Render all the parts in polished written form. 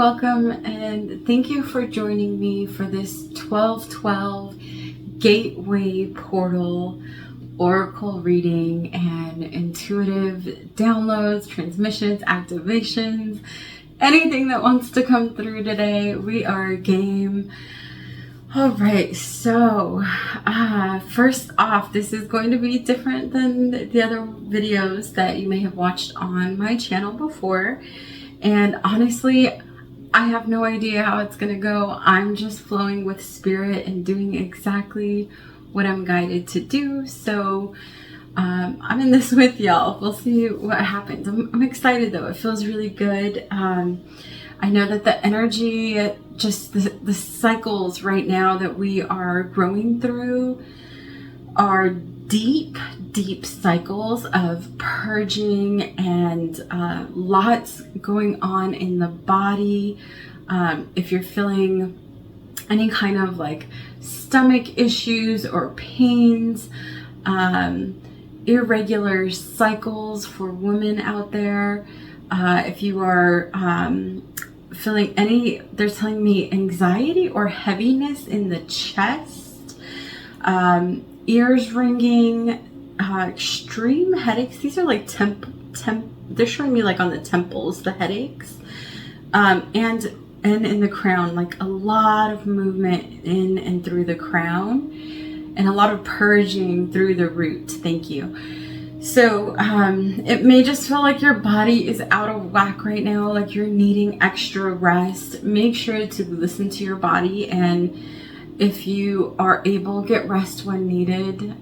welcome, and thank you for joining me for this 12/12 Gateway Portal Oracle reading and intuitive downloads, transmissions, activations, anything that wants to come through today. We are game. All right, so first off, this is going to be different than the other videos that you may have watched on my channel before. And honestly, I have no idea how it's going to go. I'm just flowing with spirit and doing exactly what I'm guided to do. So I'm in this with y'all. We'll see what happens. I'm excited though. It feels really good. I know that the energy, just the cycles right now that we are growing through are deep cycles of purging and lots going on in the body. If you're feeling any kind of like stomach issues or pains, irregular cycles for women out there, if you are feeling any, they're telling me anxiety or heaviness in the chest, ears ringing, extreme headaches. These are like they're showing me like on the temples, the headaches, and in the crown, like a lot of movement in and through the crown, and a lot of purging through the root. Thank you. So it may just feel like your body is out of whack right now, like you're needing extra rest. Make sure to listen to your body, and if you are able, get rest when needed.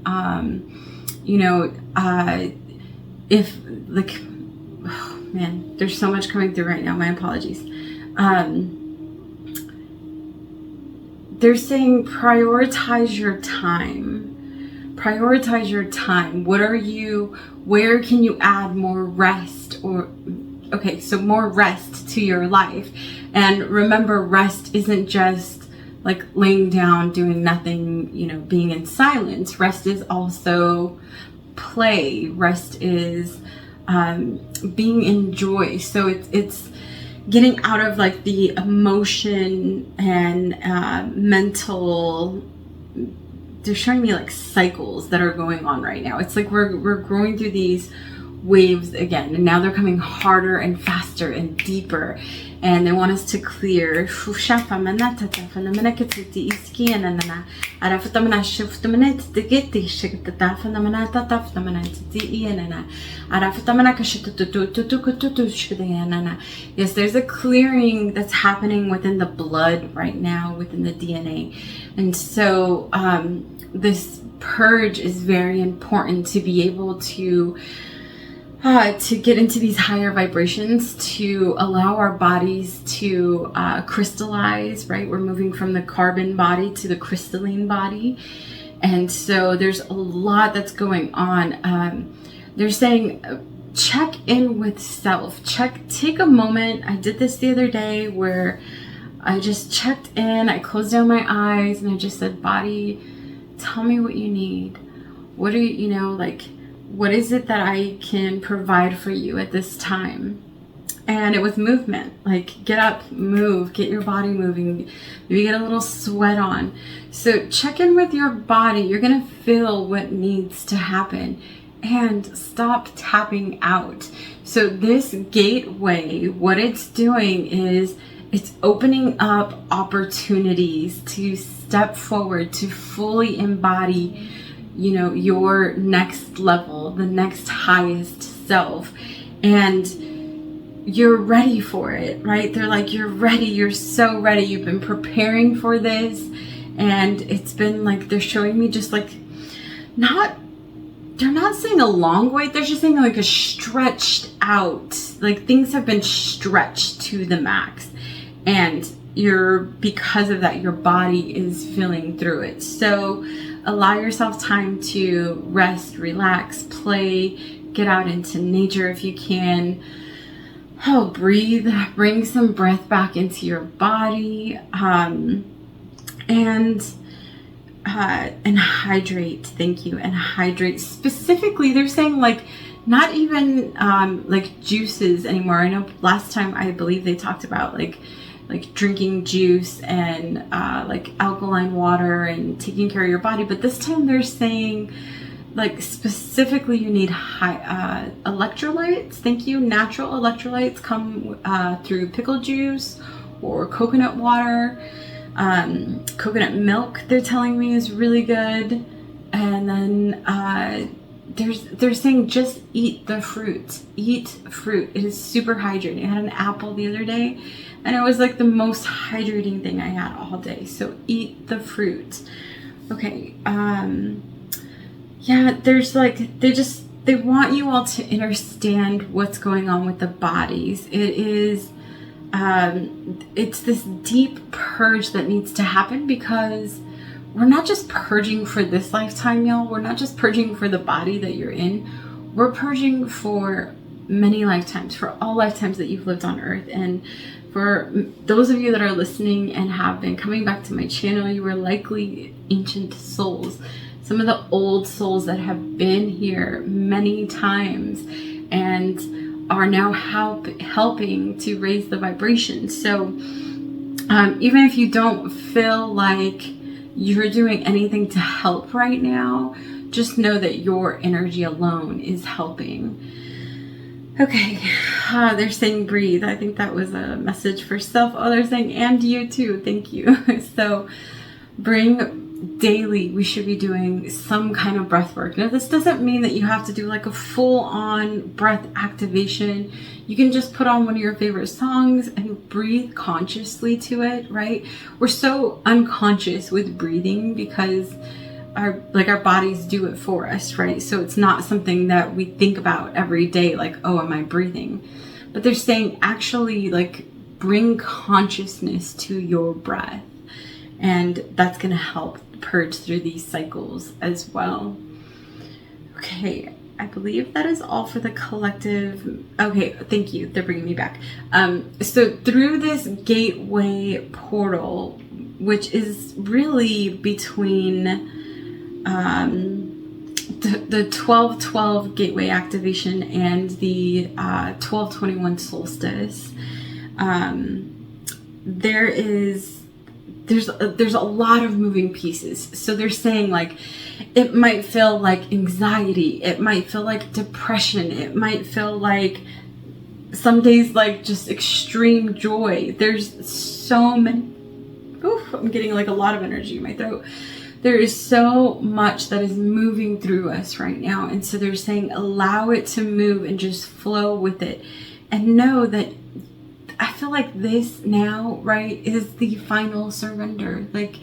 If like, oh man, there's so much coming through right now. My apologies. They're saying prioritize your time. Prioritize your time. Where can you add more rest? So more rest to your life. And remember, rest isn't just like laying down, doing nothing, being in silence. Rest is also play. Rest is being in joy. So it's getting out of like the emotion and mental. They're showing me like cycles that are going on right now. It's like we're going through these waves again, and now they're coming harder and faster and deeper, and they want us to clear. Yes, there's a clearing that's happening within the blood right now, within the DNA. And so this purge is very important to be able to get into these higher vibrations, to allow our bodies to crystallize, right? We're moving from the carbon body to the crystalline body. And so there's a lot that's going on. They're saying check in with self. Take a moment. I did this the other day where I just checked in. I closed down my eyes and I just said, body, tell me what you need. What are you, what is it that I can provide for you at this time? And it was movement. Like, get up, move, get your body moving. Maybe get a little sweat on. So check in with your body. You're going to feel what needs to happen. And stop tapping out. So this gateway, what it's doing is it's opening up opportunities to step forward, to fully embody, your next level, the next highest self. And you're ready for it, right? They're like, you're ready. You're so ready. You've been preparing for this. And it's been like, they're showing me just like, they're not saying a long wait. They're just saying like a stretched out, like things have been stretched to the max. And because of that, your body is feeling through it. So allow yourself time to rest, relax, play, get out into nature if you can. Breathe, bring some breath back into your body, and hydrate. Thank you. And hydrate. Specifically, they're saying like not even like juices anymore. I know last time I believe they talked about like like drinking juice and like alkaline water and taking care of your body. But this time they're saying like specifically you need high electrolytes. Thank you. Natural electrolytes come through pickle juice or coconut water. Coconut milk, they're telling me, is really good. And then they're saying just eat the fruit. Eat fruit. It is super hydrating. I had an apple the other day and it was like the most hydrating thing I had all day. So eat the fruit. Okay. Yeah, there's like, they want you all to understand what's going on with the bodies. It is, it's this deep purge that needs to happen because we're not just purging for this lifetime, y'all. We're not just purging for the body that you're in. We're purging for many lifetimes, for all lifetimes that you've lived on earth. And for those of you that are listening and have been coming back to my channel, you are likely ancient souls. Some of the old souls that have been here many times and are now helping to raise the vibration. So even if you don't feel like you're doing anything to help right now, just know that your energy alone is helping. Okay, they're saying breathe. I think that was a message for self. Oh, they're saying and you too. Thank you. So daily we should be doing some kind of breath work. Now this doesn't mean that you have to do like a full-on breath activation. You can just put on one of your favorite songs and breathe consciously to it, right? We're so unconscious with breathing because our bodies do it for us, right? So it's not something that we think about every day, like, oh, am I breathing? But they're saying actually like bring consciousness to your breath, and that's going to help purge through these cycles as well. Okay, I believe that is all for the collective. Okay, thank you. They're bringing me back. So through this gateway portal, which is really between the 12/12 gateway activation and the 12/21 solstice, there's a lot of moving pieces. So they're saying like it might feel like anxiety, it might feel like depression, it might feel like some days like just extreme joy. There's so many. Oof, I'm getting like a lot of energy in my throat. There is so much that is moving through us right now. And so they're saying allow it to move and just flow with it. And know that I feel like this now, right, is the final surrender. Like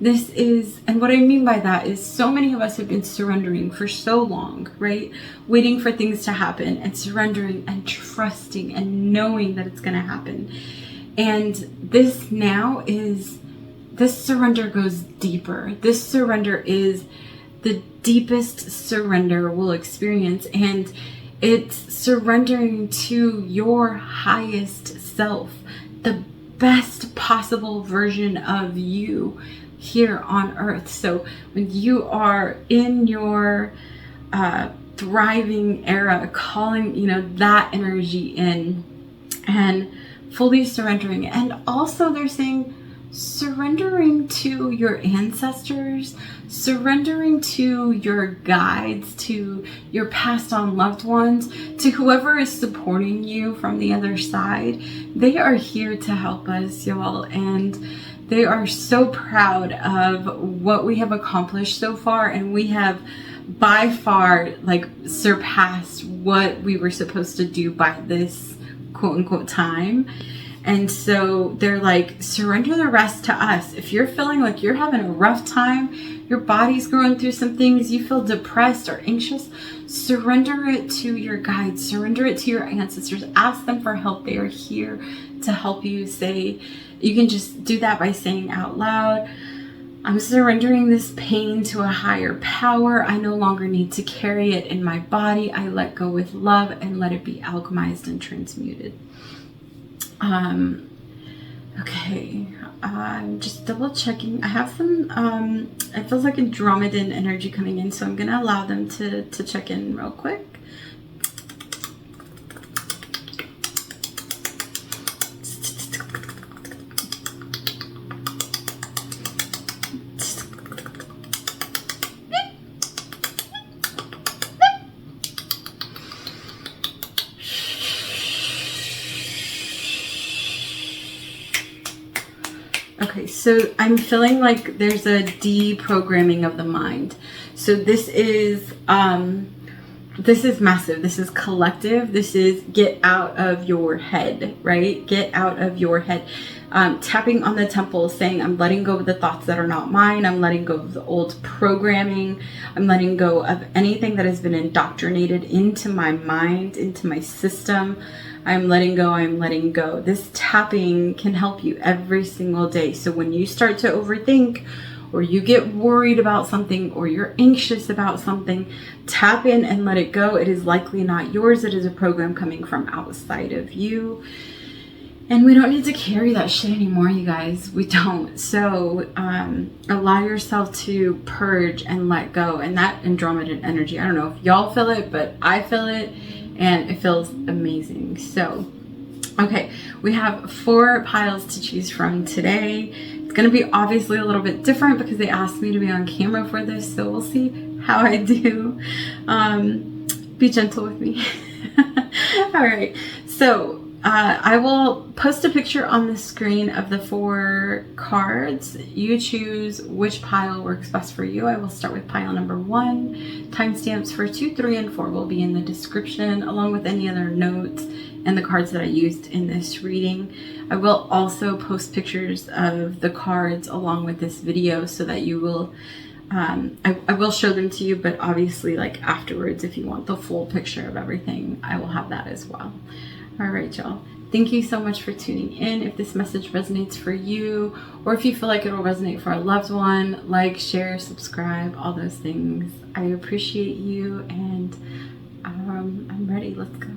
this is, and what I mean by that is so many of us have been surrendering for so long, right? Waiting for things to happen and surrendering and trusting and knowing that it's going to happen. And this now is, this surrender goes deeper. This surrender is the deepest surrender we'll experience. And it's surrendering to your highest self, the best possible version of you here on earth. So when you are in your thriving era, calling, that energy in and fully surrendering. And also they're saying surrendering to your ancestors, surrendering to your guides, to your passed on loved ones, to whoever is supporting you from the other side. They are here to help us, y'all, and they are so proud of what we have accomplished so far, and we have by far like surpassed what we were supposed to do by this quote unquote time. And so they're like, surrender the rest to us. If you're feeling like you're having a rough time, your body's going through some things, you feel depressed or anxious, surrender it to your guides, surrender it to your ancestors, ask them for help. They are here to help you. You can just do that by saying out loud, I'm surrendering this pain to a higher power. I no longer need to carry it in my body. I let go with love and let it be alchemized and transmuted. Okay, I'm just double checking. I have some, it feels like Andromedan energy coming in, so I'm going to allow them to check in real quick. So I'm feeling like there's a deprogramming of the mind. So this is massive. This is collective. This is get out of your head, right? Get out of your head. Tapping on the temple, saying, I'm letting go of the thoughts that are not mine. I'm letting go of the old programming. I'm letting go of anything that has been indoctrinated into my mind, into my system. I'm letting go. I'm letting go. This tapping can help you every single day. So when you start to overthink, or you get worried about something, or you're anxious about something, tap in and let it go. It is likely not yours. It is a program coming from outside of you. And we don't need to carry that shit anymore, you guys. We don't. So allow yourself to purge and let go. And that Andromedan energy, I don't know if y'all feel it, but I feel it. And it feels amazing. So, okay, we have 4 piles to choose from today. It's going to be obviously a little bit different because they asked me to be on camera for this. So we'll see how I do. Be gentle with me. All right. So I will post a picture on the screen of the 4 cards. You choose which pile works best for you. I will start with pile number 1. Timestamps for 2, 3, and 4 will be in the description, along with any other notes and the cards that I used in this reading. I will also post pictures of the cards along with this video so that you will, I will show them to you, but obviously like afterwards, if you want the full picture of everything, I will have that as well. All right, y'all. Thank you so much for tuning in. If this message resonates for you, or if you feel like it will resonate for a loved one, like, share, subscribe, all those things. I appreciate you, and I'm ready. Let's go.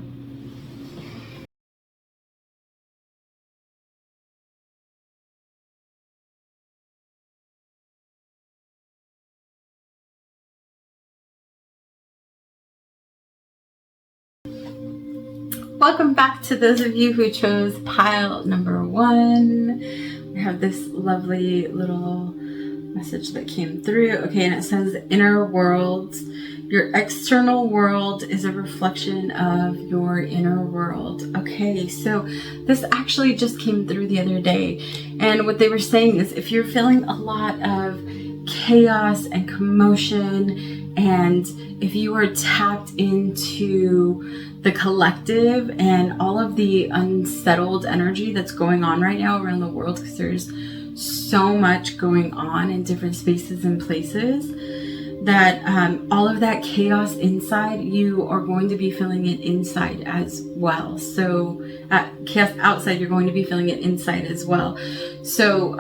Welcome back to those of you who chose pile number 1. We have this lovely little message that came through. Okay, and it says inner world. Your external world is a reflection of your inner world. Okay, so this actually just came through the other day. And what they were saying is if you're feeling a lot of chaos and commotion, and if you are tapped into the collective and all of the unsettled energy that's going on right now around the world, because there's so much going on in different spaces and places, that all of that chaos inside, you are going to be feeling it inside as well. So chaos outside, you're going to be feeling it inside as well. So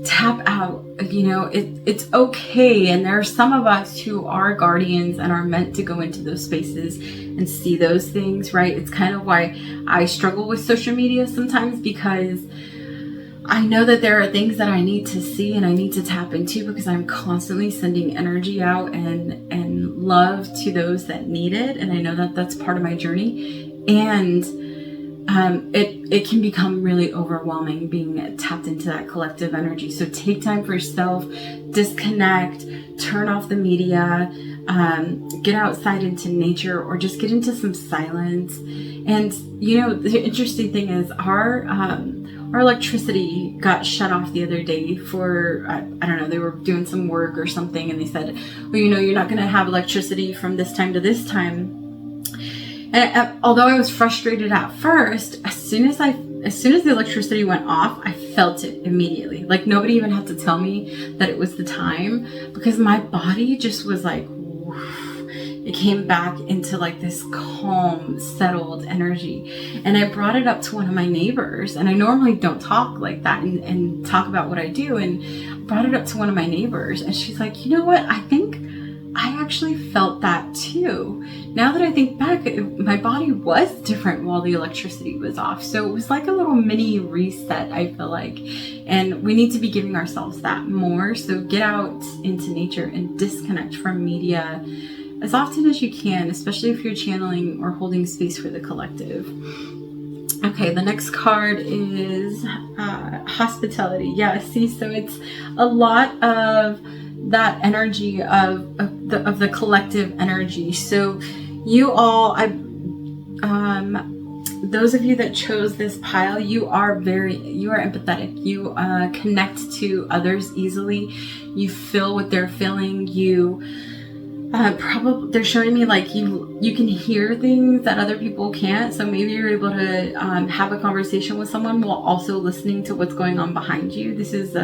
tap out. You know, it's okay. And there are some of us who are guardians and are meant to go into those spaces and see those things, right? It's kind of why I struggle with social media sometimes, because I know that there are things that I need to see and I need to tap into, because I'm constantly sending energy out and love to those that need it. And I know that that's part of my journey. And it can become really overwhelming being tapped into that collective energy. So take time for yourself, disconnect, turn off the media, get outside into nature, or just get into some silence. And you know, the interesting thing is our electricity got shut off the other day for, I don't know, they were doing some work or something, and they said, well, you know, you're not going to have electricity from this time to this time. And although I was frustrated at first, as soon as the electricity went off, I felt it immediately. Like nobody even had to tell me that it was the time, because my body just was like, woof. It came back into like this calm, settled energy. And I brought it up to one of my neighbors, and I normally don't talk like that and talk about what I do. And I brought it up to one of my neighbors, and she's like, you know what? I think I actually felt that too. Now that I think back, my body was different while the electricity was off. So it was like a little mini reset, I feel like. And we need to be giving ourselves that more. So get out into nature and disconnect from media as often as you can, especially if you're channeling or holding space for the collective. Okay, the next card is hospitality. Yeah, see, so it's a lot of that energy of the collective energy. So you all, those of you that chose this pile, you are empathetic. You connect to others easily. You feel what they're feeling. You probably, they're showing me like you can hear things that other people can't. So maybe you're able to have a conversation with someone while also listening to what's going on behind you. This is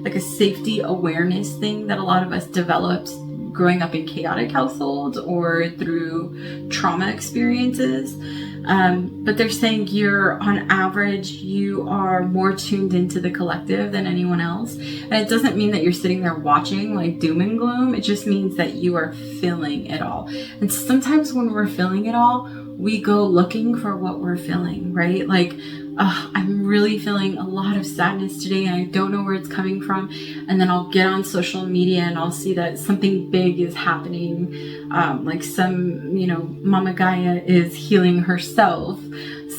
like a safety awareness thing that a lot of us developed growing up in chaotic households or through trauma experiences. But they're saying on average, you are more tuned into the collective than anyone else. And it doesn't mean that you're sitting there watching like doom and gloom. It just means that you are feeling it all. And sometimes when we're feeling it all, we go looking for what we're feeling, right? Like, I'm really feeling a lot of sadness today and I don't know where it's coming from. And then I'll get on social media and I'll see that something big is happening. Like Mama Gaia is healing herself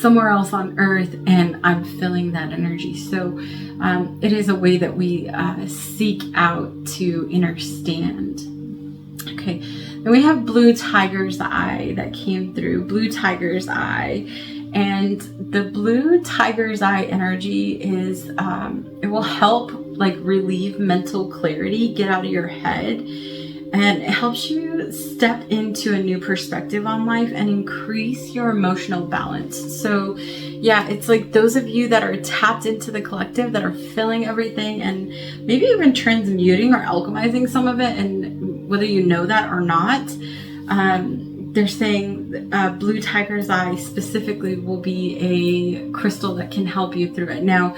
somewhere else on earth, and I'm feeling that energy. So it is a way that we seek out to understand. Okay, then we have Blue Tiger's Eye that came through. Blue Tiger's Eye. And the Blue Tiger's Eye energy is, it will help like relieve mental clarity, get out of your head, and it helps you step into a new perspective on life and increase your emotional balance. So yeah, it's like those of you that are tapped into the collective, that are feeling everything and maybe even transmuting or alchemizing some of it, and whether you know that or not, they're saying Blue Tiger's Eye specifically will be a crystal that can help you through it. Now,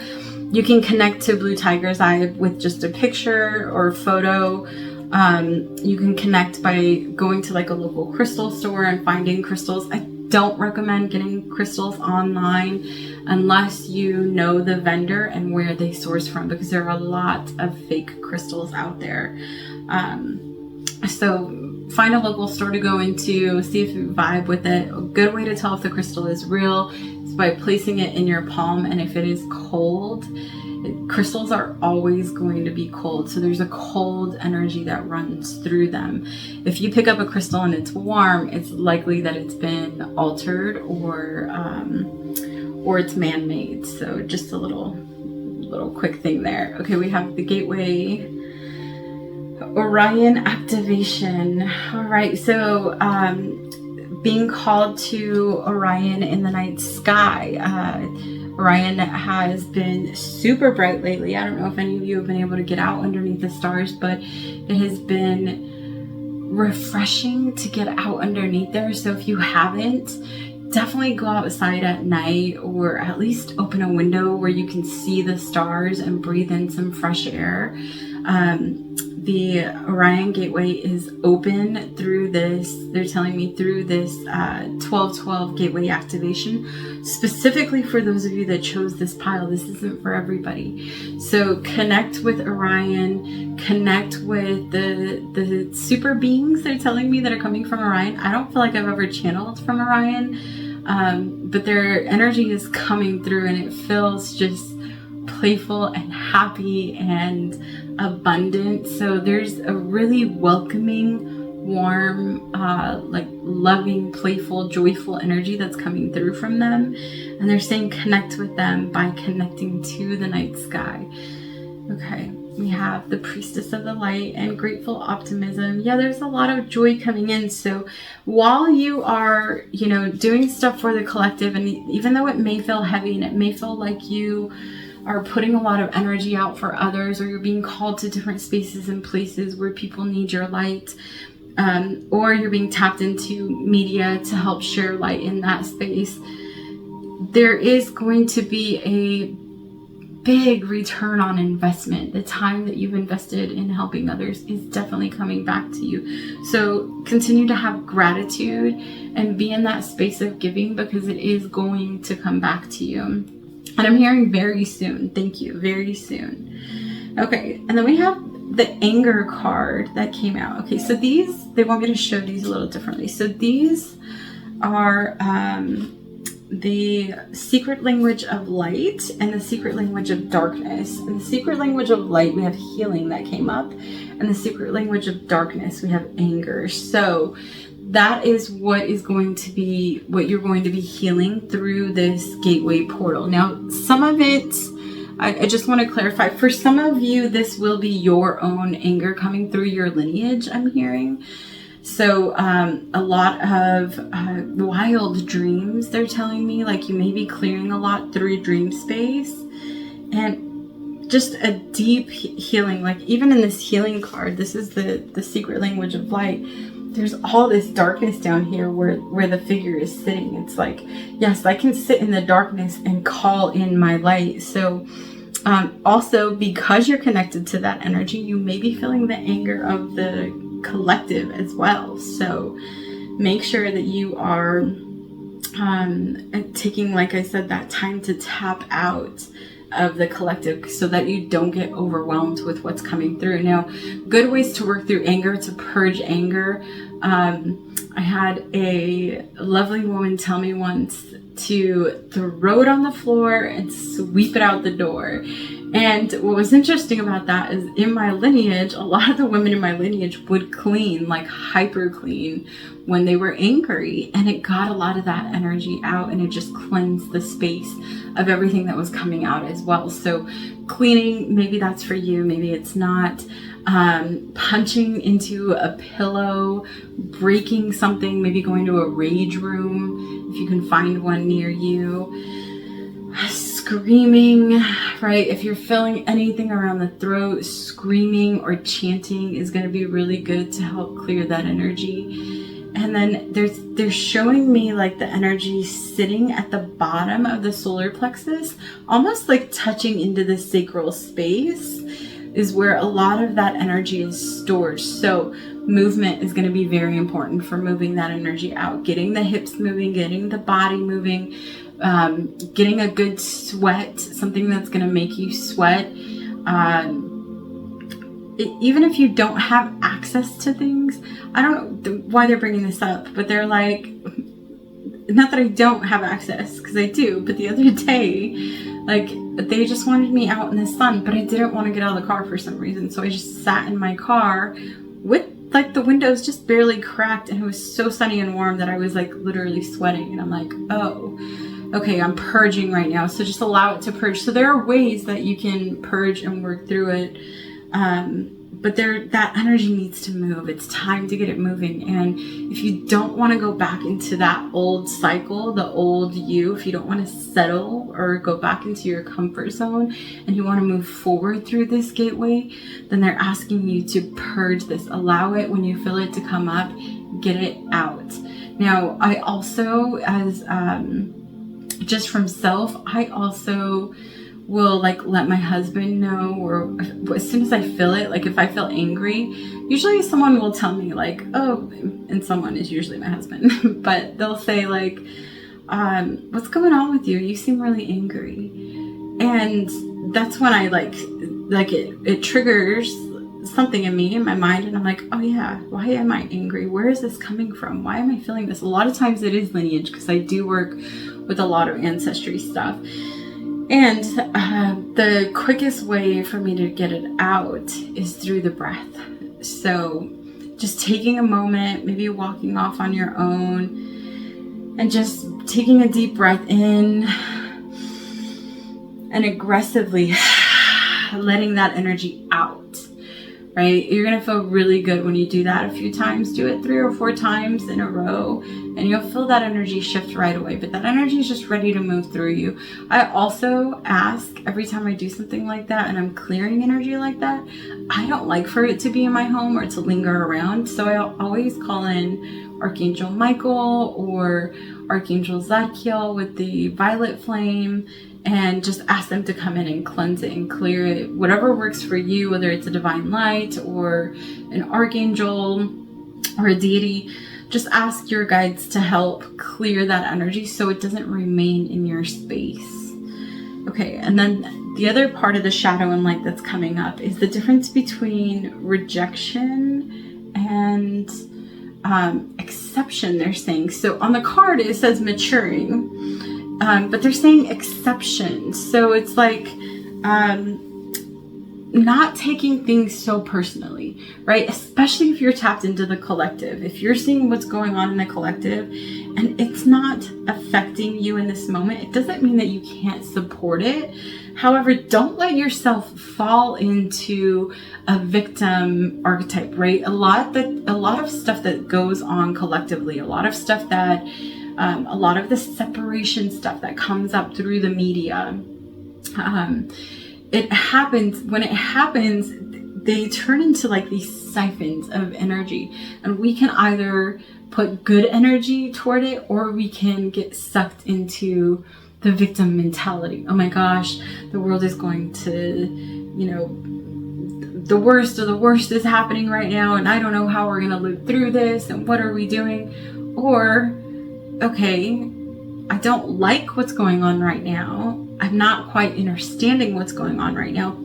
you can connect to Blue Tiger's Eye with just a picture or photo. You can connect by going to like a local crystal store and finding crystals. I don't recommend getting crystals online unless you know the vendor and where they source from, because there are a lot of fake crystals out there. So find a local store to go into, see if you vibe with it. A good way to tell if the crystal is real is by placing it in your palm, and if it is cold, crystals are always going to be cold. So there's a cold energy that runs through them. If you pick up a crystal and it's warm, it's likely that it's been altered or it's man-made. So just a little quick thing there. Okay, we have the Gateway Orion activation. All right, so being called to Orion in the night sky. Orion has been super bright lately. I don't know if any of you have been able to get out underneath the stars, but it has been refreshing to get out underneath there. So if you haven't, definitely go outside at night, or at least open a window where you can see the stars and breathe in some fresh air. The Orion Gateway is open through this, they're telling me, through this 12/12 Gateway activation, specifically for those of you that chose this pile. This isn't for everybody. So connect with Orion, connect with the super beings they're telling me that are coming from Orion. I don't feel like I've ever channeled from Orion, but their energy is coming through and it feels just playful and happy and abundant. So there's a really welcoming, warm, like loving, playful, joyful energy that's coming through from them. And they're saying connect with them by connecting to the night sky. Okay, we have the Priestess of the Light and Grateful Optimism. Yeah, there's a lot of joy coming in. So while you are, doing stuff for the collective, and even though it may feel heavy and it may feel like you are putting a lot of energy out for others, or you're being called to different spaces and places where people need your light, or you're being tapped into media to help share light in that space, there is going to be a big return on investment. The time that you've invested in helping others is definitely coming back to you. So continue to have gratitude and be in that space of giving, because it is going to come back to you. And I'm hearing very soon. Thank you. Very soon. Okay. And then we have the Anger card that came out. Okay. So these, they want me to show these a little differently. So these are the secret language of light and the secret language of darkness. In the secret language of light, we have healing that came up. And the secret language of darkness, we have anger. So that is what you're going to be healing through this gateway portal. Now, some of it, I just want to clarify, for some of you, this will be your own anger coming through your lineage, I'm hearing. So a lot of wild dreams, they're telling me, like you may be clearing a lot through dream space, and just a deep healing. Like even in this healing card, this is the secret language of light. There's all this darkness down here where the figure is sitting. It's like, yes, I can sit in the darkness and call in my light. So also, because you're connected to that energy, you may be feeling the anger of the collective as well. So make sure that you are taking, like I said, that time to tap out of the collective so that you don't get overwhelmed with what's coming through. Now, good ways to work through anger, to purge anger. I had a lovely woman tell me once to throw it on the floor and sweep it out the door. And what was interesting about that is in my lineage, a lot of the women in my lineage would clean, like hyper clean, when they were angry, and it got a lot of that energy out, and it just cleansed the space of everything that was coming out as well. So cleaning, maybe that's for you, maybe it's not. Punching into a pillow, breaking something, maybe going to a rage room if you can find one near you. Screaming, right? If you're feeling anything around the throat, screaming or chanting is going to be really good to help clear that energy. And then they're showing me like the energy sitting at the bottom of the solar plexus, almost like touching into the sacral space, is where a lot of that energy is stored. So movement is going to be very important for moving that energy out, getting the hips moving, getting the body moving, getting a good sweat, something that's going to make you sweat. Even if you don't have access to things, I don't know why they're bringing this up, but they're like, not that I don't have access, because I do, but the other day, like, they just wanted me out in the sun, but I didn't want to get out of the car for some reason. So I just sat in my car with like the windows just barely cracked, and it was so sunny and warm that I was like literally sweating. And I'm like, oh, okay, I'm purging right now. So just allow it to purge. So there are ways that you can purge and work through it. But that energy needs to move. It's time to get it moving. And if you don't want to go back into that old cycle, the old you, if you don't want to settle or go back into your comfort zone and you want to move forward through this gateway, then they're asking you to purge this. Allow it when you feel it to come up, get it out. Now, I also, as just from self, I also will like let my husband know, or as soon as I feel it, like if I feel angry, usually someone will tell me like, oh, and someone is usually my husband, but they'll say like, what's going on with you? You seem really angry. And that's when I like it triggers something in me, in my mind, and I'm like, oh yeah, why am I angry? Where is this coming from? Why am I feeling this? A lot of times it is lineage, because I do work with a lot of ancestry stuff. And the quickest way for me to get it out is through the breath. So just taking a moment, maybe walking off on your own, and just taking a deep breath in and aggressively letting that energy out. Right? You're going to feel really good when you do that a few times. Do it 3 or 4 times in a row, and you'll feel that energy shift right away. But that energy is just ready to move through you. I also ask every time I do something like that and I'm clearing energy like that, I don't like for it to be in my home or to linger around. So I always call in Archangel Michael or Archangel Zadkiel with the violet flame, and just ask them to come in and cleanse it and clear it. Whatever works for you, whether it's a divine light or an archangel or a deity, just ask your guides to help clear that energy so it doesn't remain in your space. Okay, and then the other part of the shadow and light that's coming up is the difference between rejection and exception, they're saying. So on the card it says maturing, but they're saying exception. So it's like not taking things so personally, right? Especially if you're tapped into the collective. If you're seeing what's going on in the collective and it's not affecting you in this moment, it doesn't mean that you can't support it. However, don't let yourself fall into a victim archetype, right? A lot of stuff that goes on collectively, a lot of stuff that, a lot of the separation stuff that comes up through the media, it happens. When it happens, they turn into like these siphons of energy, and we can either put good energy toward it, or we can get sucked into the victim mentality. Oh my gosh, the world is going to, the worst of the worst is happening right now, and I don't know how we're going to live through this, and what are we doing? Or, okay, I don't like what's going on right now. I'm not quite understanding what's going on right now,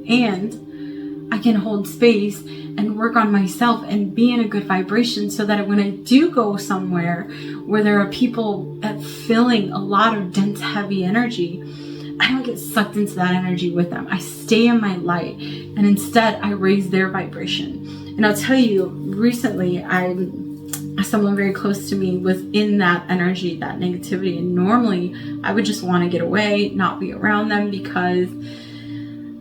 and I can hold space and work on myself and be in a good vibration, so that when I do go somewhere where there are people feeling a lot of dense, heavy energy, I don't get sucked into that energy with them. I stay in my light, and instead I raise their vibration. And I'll tell you, recently someone very close to me was in that energy, that negativity, and normally I would just want to get away, not be around them, because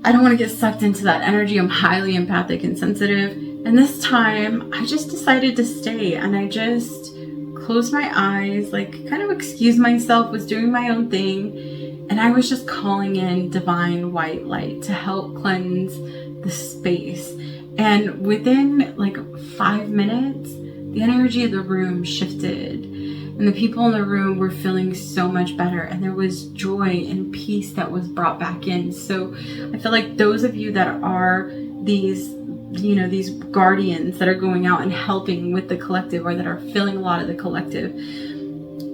I don't want to get sucked into that energy. I'm highly empathic and sensitive, and this time I just decided to stay, and I just closed my eyes, like kind of excused myself, was doing my own thing, and I was just calling in divine white light to help cleanse the space. And within like 5 minutes, the energy of the room shifted, and the people in the room were feeling so much better, and there was joy and peace that was brought back in. So I feel like those of you that are these guardians that are going out and helping with the collective, or that are feeling a lot of the collective,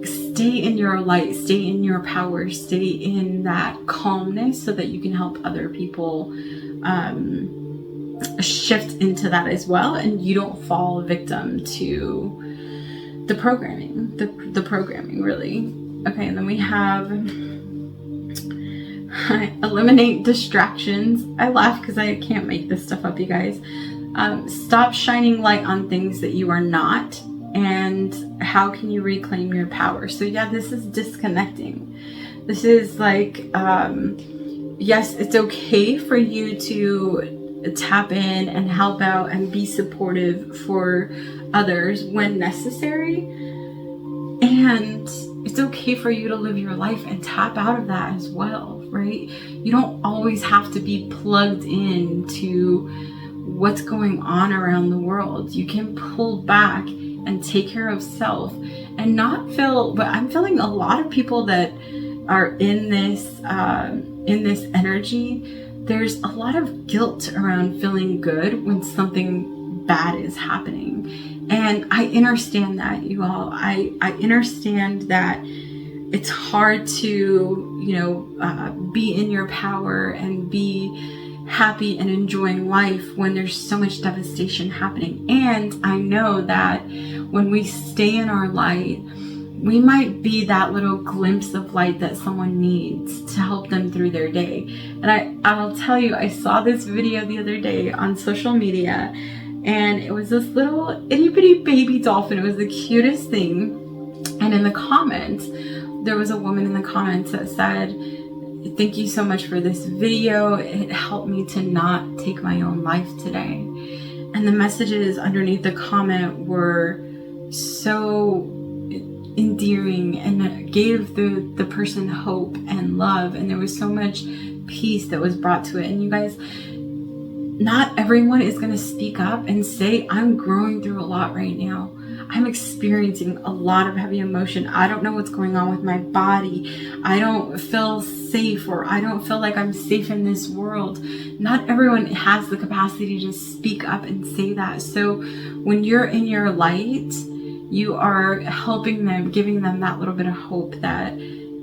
stay in your light, stay in your power, stay in that calmness, so that you can help other people shift into that as well, and you don't fall victim to the programming, the programming, really. Okay, and then we have eliminate distractions. I laugh because I can't make this stuff up, you guys. Stop shining light on things that you are not, and how can you reclaim your power? So yeah, this is disconnecting. This is like, yes, it's okay for you to tap in and help out and be supportive for others when necessary, and it's okay for you to live your life and tap out of that as well, right? You don't always have to be plugged into what's going on around the world. You can pull back and take care of self and not feel, but I'm feeling a lot of people that are in this energy. There's a lot of guilt around feeling good when something bad is happening. And I understand that, you all. I understand that it's hard to, be in your power and be happy and enjoying life when there's so much devastation happening. And I know that when we stay in our light, we might be that little glimpse of light that someone needs to help them through their day. And I'll tell you, I saw this video the other day on social media, and it was this little itty bitty baby dolphin. It was the cutest thing. And in the comments, there was a woman in the comments that said, "Thank you so much for this video. It helped me to not take my own life today." And the messages underneath the comment were so endearing and gave the person hope and love, and there was so much peace that was brought to it. And you guys, not everyone is going to speak up and say, "I'm growing through a lot right now. I'm experiencing a lot of heavy emotion. I don't know what's going on with my body. I don't feel safe, or I don't feel like I'm safe in this world." Not everyone has the capacity to speak up and say that. So when you're in your light, you are helping them, giving them that little bit of hope that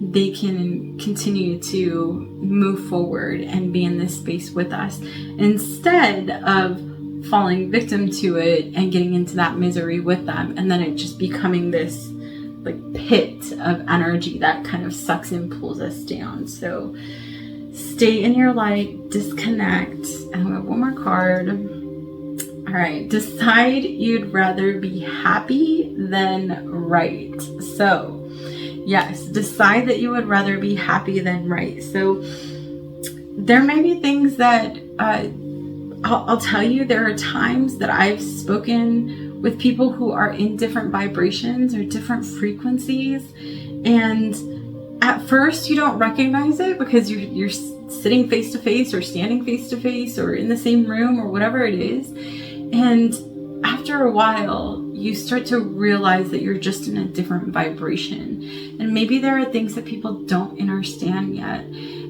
they can continue to move forward and be in this space with us, instead of falling victim to it and getting into that misery with them, and then it just becoming this like pit of energy that kind of sucks and pulls us down. So Stay in your light, disconnect. And we have one more card. All right, decide you'd rather be happy than right. So, yes, decide that you would rather be happy than right. So, there may be things that I'll tell you, there are times that I've spoken with people who are in different vibrations or different frequencies, and at first you don't recognize it because you're sitting face to face or standing face to face or in the same room or whatever it is. And after a while, you start to realize that you're just in a different vibration. And maybe there are things that people don't understand yet.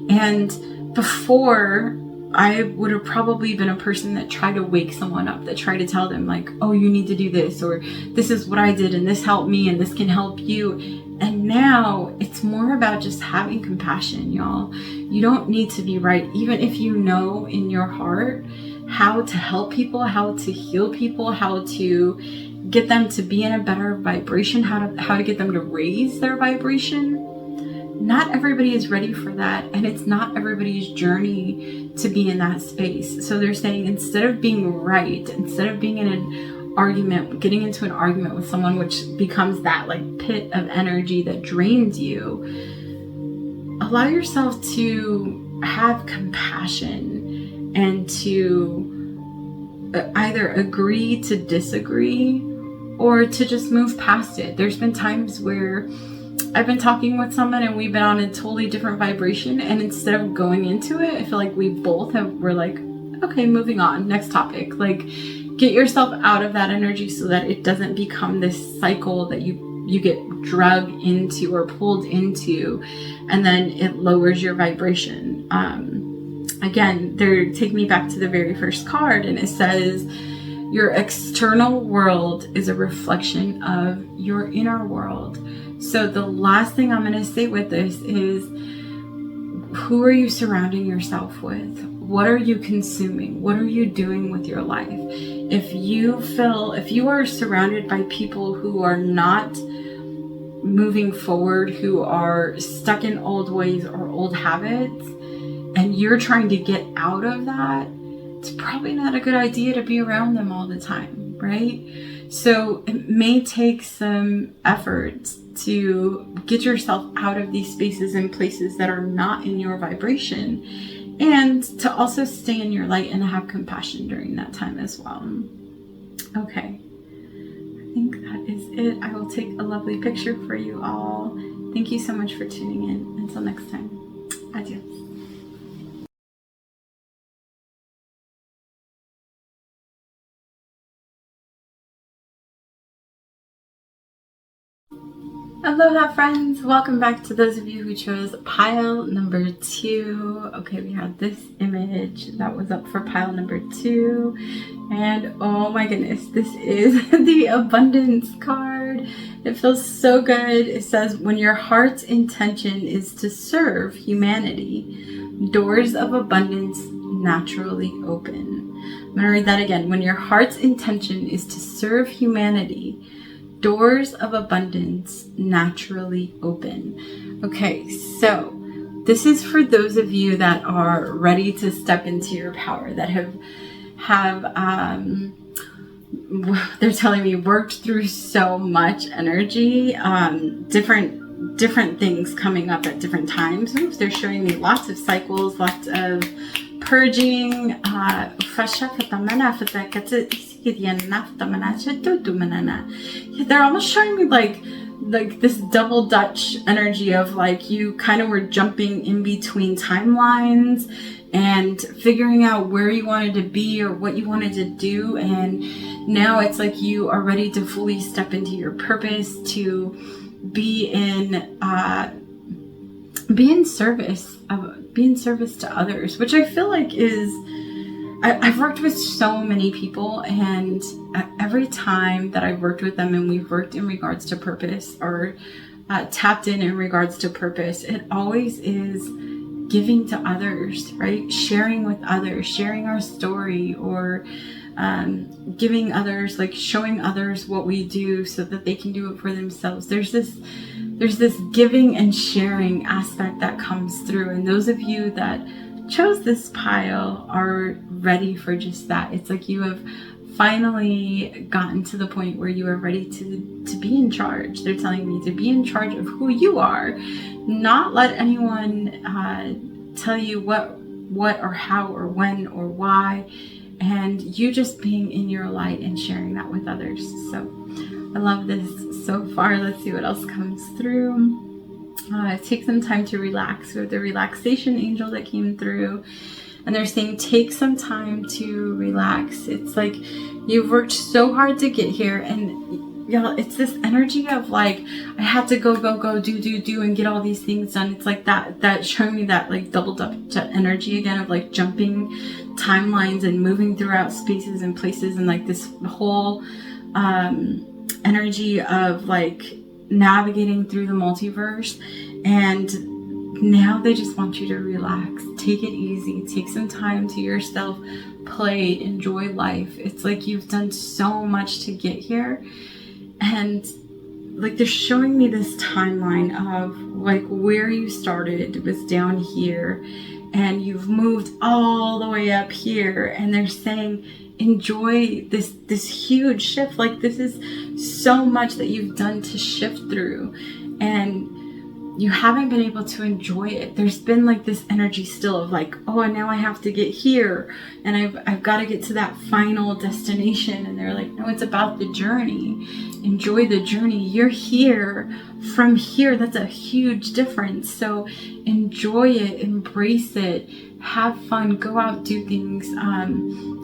And before, I would have probably been a person that tried to wake someone up, that tried to tell them like, oh, you need to do this, or this is what I did and this helped me and this can help you. And now it's more about just having compassion, y'all. You don't need to be right. Even if you know in your heart how to help people, how to heal people, how to get them to be in a better vibration, how to get them to raise their vibration. Not everybody is ready for that, and it's not everybody's journey to be in that space. So they're saying, instead of being right, instead of being in an argument, getting into an argument with someone, which becomes that like pit of energy that drains you, allow yourself to have compassion and to either agree to disagree or to just move past it. There's been times where I've been talking with someone and we've been on a totally different vibration, and instead of going into it, I feel like we both we're like, okay, moving on, next topic. Like, get yourself out of that energy so that it doesn't become this cycle that you get dragged into or pulled into, and then it lowers your vibration. Again, take me back to the very first card, and it says, your external world is a reflection of your inner world. So the last thing I'm going to say with this is, who are you surrounding yourself with? What are you consuming? What are you doing with your life? If you are surrounded by people who are not moving forward, who are stuck in old ways or old habits, and you're trying to get out of that, it's probably not a good idea to be around them all the time, right? So it may take some effort to get yourself out of these spaces and places that are not in your vibration, and to also stay in your light and have compassion during that time as well. Okay, I think that is it. I will take a lovely picture for you all. Thank you so much for tuning in. Until next time, adios. Aloha friends, welcome back to those of you who chose pile number 2. Okay, we have this image that was up for pile number 2, and oh my goodness, this is the abundance card. It feels so good. It says, when your heart's intention is to serve humanity, doors of abundance naturally open. I'm going to read that again. When your heart's intention is to serve humanity, doors of abundance naturally open. Okay, so this is for those of you that are ready to step into your power, that have they're telling me, worked through so much energy, different things coming up at different times. Oops, they're showing me lots of cycles, lots of purging. Yeah, they're almost showing me like this double Dutch energy of like you kind of were jumping in between timelines and figuring out where you wanted to be or what you wanted to do, and now it's like you are ready to fully step into your purpose, to be in service to others, which I feel like is, I've worked with so many people, and every time that I've worked with them and we've worked in regards to purpose or tapped in regards to purpose, it always is giving to others, right? Sharing with others, sharing our story, or giving others, like showing others what we do so that they can do it for themselves. There's this giving and sharing aspect that comes through. And those of you that chose this pile are ready for just that. It's like you have finally gotten to the point where you are ready to be in charge. They're telling me to be in charge of who you are, not let anyone tell you what or how or when or why, and you just being in your light and sharing that with others. So I love this so far. Let's see what else comes through. Take some time to relax. We have the relaxation angel that came through, and they're saying take some time to relax. It's like you've worked so hard to get here, and y'all, it's this energy of like, I have to go, do, and get all these things done. It's like that showing me that like double dutch energy again of like jumping timelines and moving throughout spaces and places, and like this whole energy of like navigating through the multiverse. And now they just want you to relax, take it easy, take some time to yourself, play, enjoy life. It's like you've done so much to get here, and like they're showing me this timeline of like where you started was down here and you've moved all the way up here, and they're saying enjoy this huge shift. Like this is so much that you've done to shift through, and you haven't been able to enjoy it. There's been like this energy still of like, oh, and now I have to get here, and I've got to get to that final destination. And they're like, no, it's about the journey. Enjoy the journey. You're here. From here, that's a huge difference. So enjoy it, embrace it, have fun, go out, do things.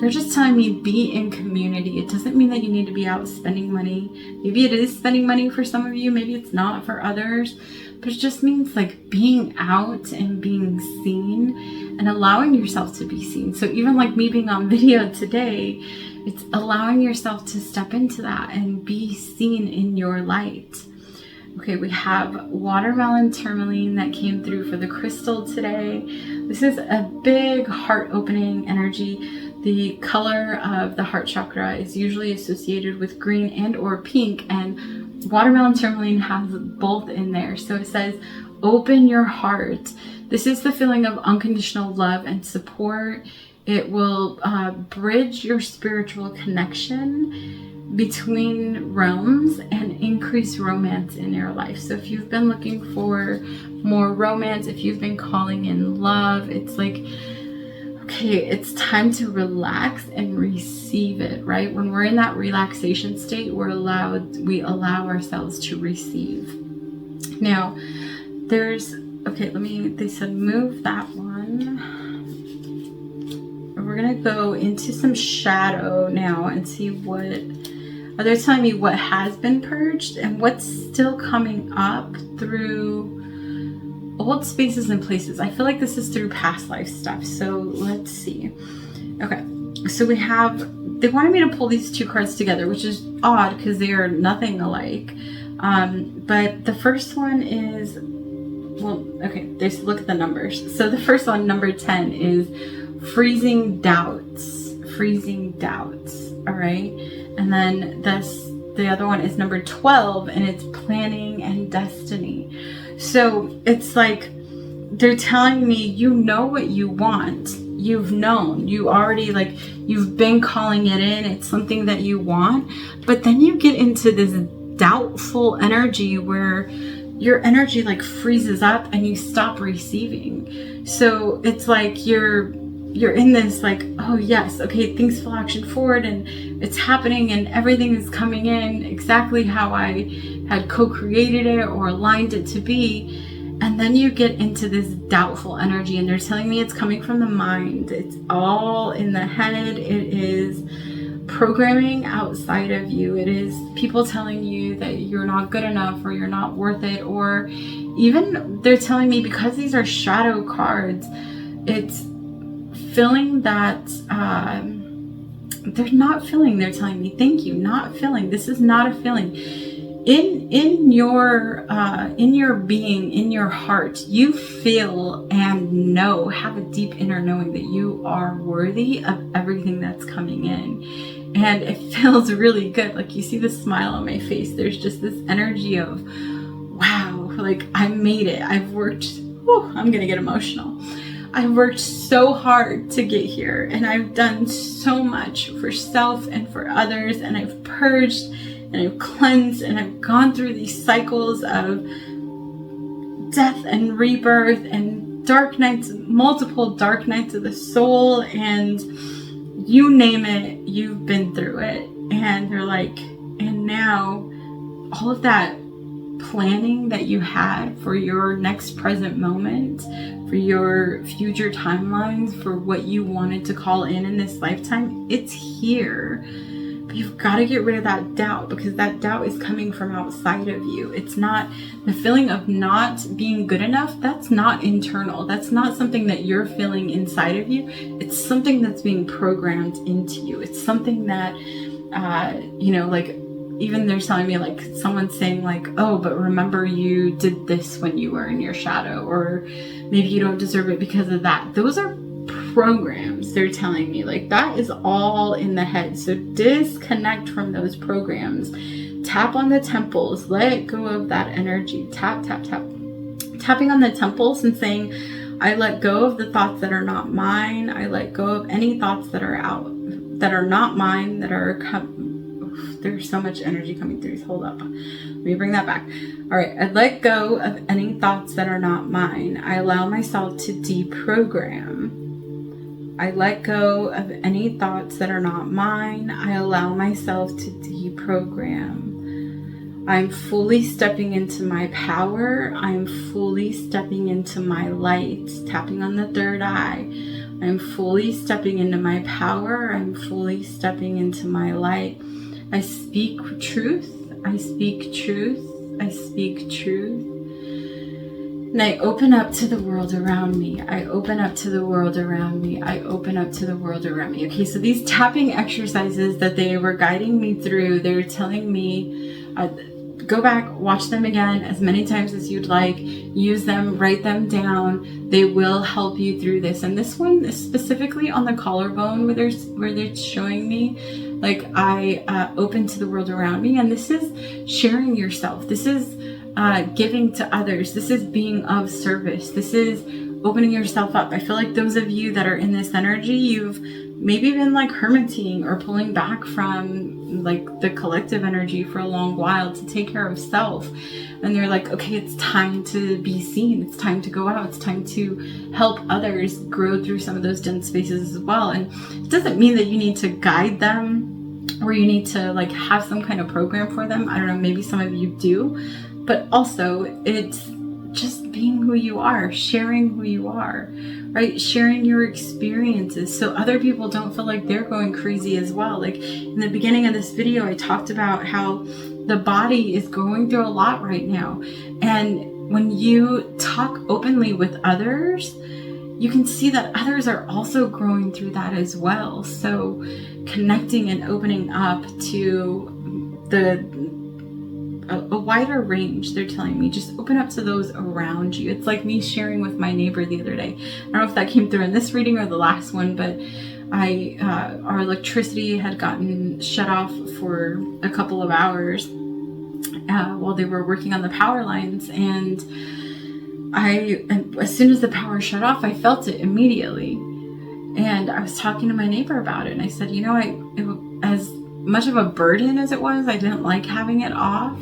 They're just telling me be in community. It doesn't mean that you need to be out spending money. Maybe it is spending money for some of you, maybe it's not for others. But it just means like being out and being seen and allowing yourself to be seen. So even like me being on video today, it's allowing yourself to step into that and be seen in your light. Okay, we have watermelon tourmaline that came through for the crystal today. This is a big heart opening energy. The color of the heart chakra is usually associated with green and or pink, and watermelon tourmaline has both in there. So it says, open your heart. This is the feeling of unconditional love and support. It will bridge your spiritual connection between realms and increase romance in your life. So if you've been looking for more romance, if you've been calling in love, it's like, okay, it's time to relax and receive it, right? When we're in that relaxation state, we allow ourselves to receive. Now, they said move that one. We're gonna go into some shadow now and see they're telling me what has been purged and what's still coming up through old spaces and places. I feel like this is through past life stuff. So let's see. Okay, so they wanted me to pull these two cards together, which is odd because they are nothing alike. But the first one is, just look at the numbers. So the first one, number 10, is freezing doubts. All right. And then the other one is number 12, and it's planning and destiny. So it's like they're telling me, you know what you want. You've known. You already, like, you've been calling it in. It's something that you want. But then you get into this doubtful energy where your energy like freezes up and you stop receiving. So it's like you're in this like, oh yes, okay, things feel action forward and it's happening and everything is coming in exactly how I had co-created it or aligned it to be. And then you get into this doubtful energy, and they're telling me it's coming from the mind. It's all in the head. It is programming outside of you. It is people telling you that you're not good enough or you're not worth it, or even they're telling me, because these are shadow cards, it's feeling that they're not feeling. They're telling me, thank you, not feeling. This is not a feeling. in your being, in your heart, you feel and have a deep inner knowing that you are worthy of everything that's coming in. And it feels really good. Like, you see the smile on my face. There's just this energy of, wow, like, I made it. I've worked, I'm gonna get emotional. I've worked so hard to get here, and I've done so much for self and for others, and I've purged and I've cleansed, and I've gone through these cycles of death and rebirth and dark nights, multiple dark nights of the soul, and you name it, you've been through it. And they're like, and now all of that planning that you had for your next present moment, for your future timelines, for what you wanted to call in this lifetime, it's here. But you've got to get rid of that doubt, because that doubt is coming from outside of you. It's not the feeling of not being good enough. That's not internal. That's not something that you're feeling inside of you. It's something that's being programmed into you. It's something that, like, even they're telling me, like, someone's saying, like, oh, but remember you did this when you were in your shadow, or maybe you don't deserve it because of that. Those are programs, they're telling me. Like, that is all in the head. So disconnect from those programs. Tap on the temples. Let go of that energy. Tap, tap, tap. Tapping on the temples and saying, I let go of the thoughts that are not mine. I let go of any thoughts that are not mine, that are there's so much energy coming through. Hold up. Let me bring that back. All right. I let go of any thoughts that are not mine. I allow myself to deprogram. I let go of any thoughts that are not mine. I allow myself to deprogram. I'm fully stepping into my power. I'm fully stepping into my light. Tapping on the third eye. I'm fully stepping into my power. I'm fully stepping into my light. I speak truth. I speak truth. I speak truth. And I open up to the world around me. I open up to the world around me. I open up to the world around me. Okay, so these tapping exercises that they were guiding me through, they're telling me, go back, watch them again as many times as you'd like. Use them, write them down. They will help you through this. And this one is specifically on the collarbone, where they're showing me, like, I open to the world around me. And this is sharing yourself. This is giving to others. This is being of service. This is opening yourself up. I feel like those of you that are in this energy, you've maybe been like hermiting or pulling back from like the collective energy for a long while to take care of self. And they're like, okay, it's time to be seen. It's time to go out. It's time to help others grow through some of those dense spaces as well. And it doesn't mean that you need to guide them or you need to like have some kind of program for them. I don't know, maybe some of you do, but also it's just being who you are, sharing who you are, right? Sharing your experiences so other people don't feel like they're going crazy as well. Like in the beginning of this video, I talked about how the body is going through a lot right now. And when you talk openly with others, you can see that others are also growing through that as well. So connecting and opening up to a wider range, they're telling me, just open up to those around you. It's like me sharing with my neighbor the other day. I don't know if that came through in this reading or the last one, but our electricity had gotten shut off for a couple of hours while they were working on the power lines. And as soon as the power shut off, I felt it immediately. And I was talking to my neighbor about it. And I said, you know, as much of a burden as it was, I didn't like having it off.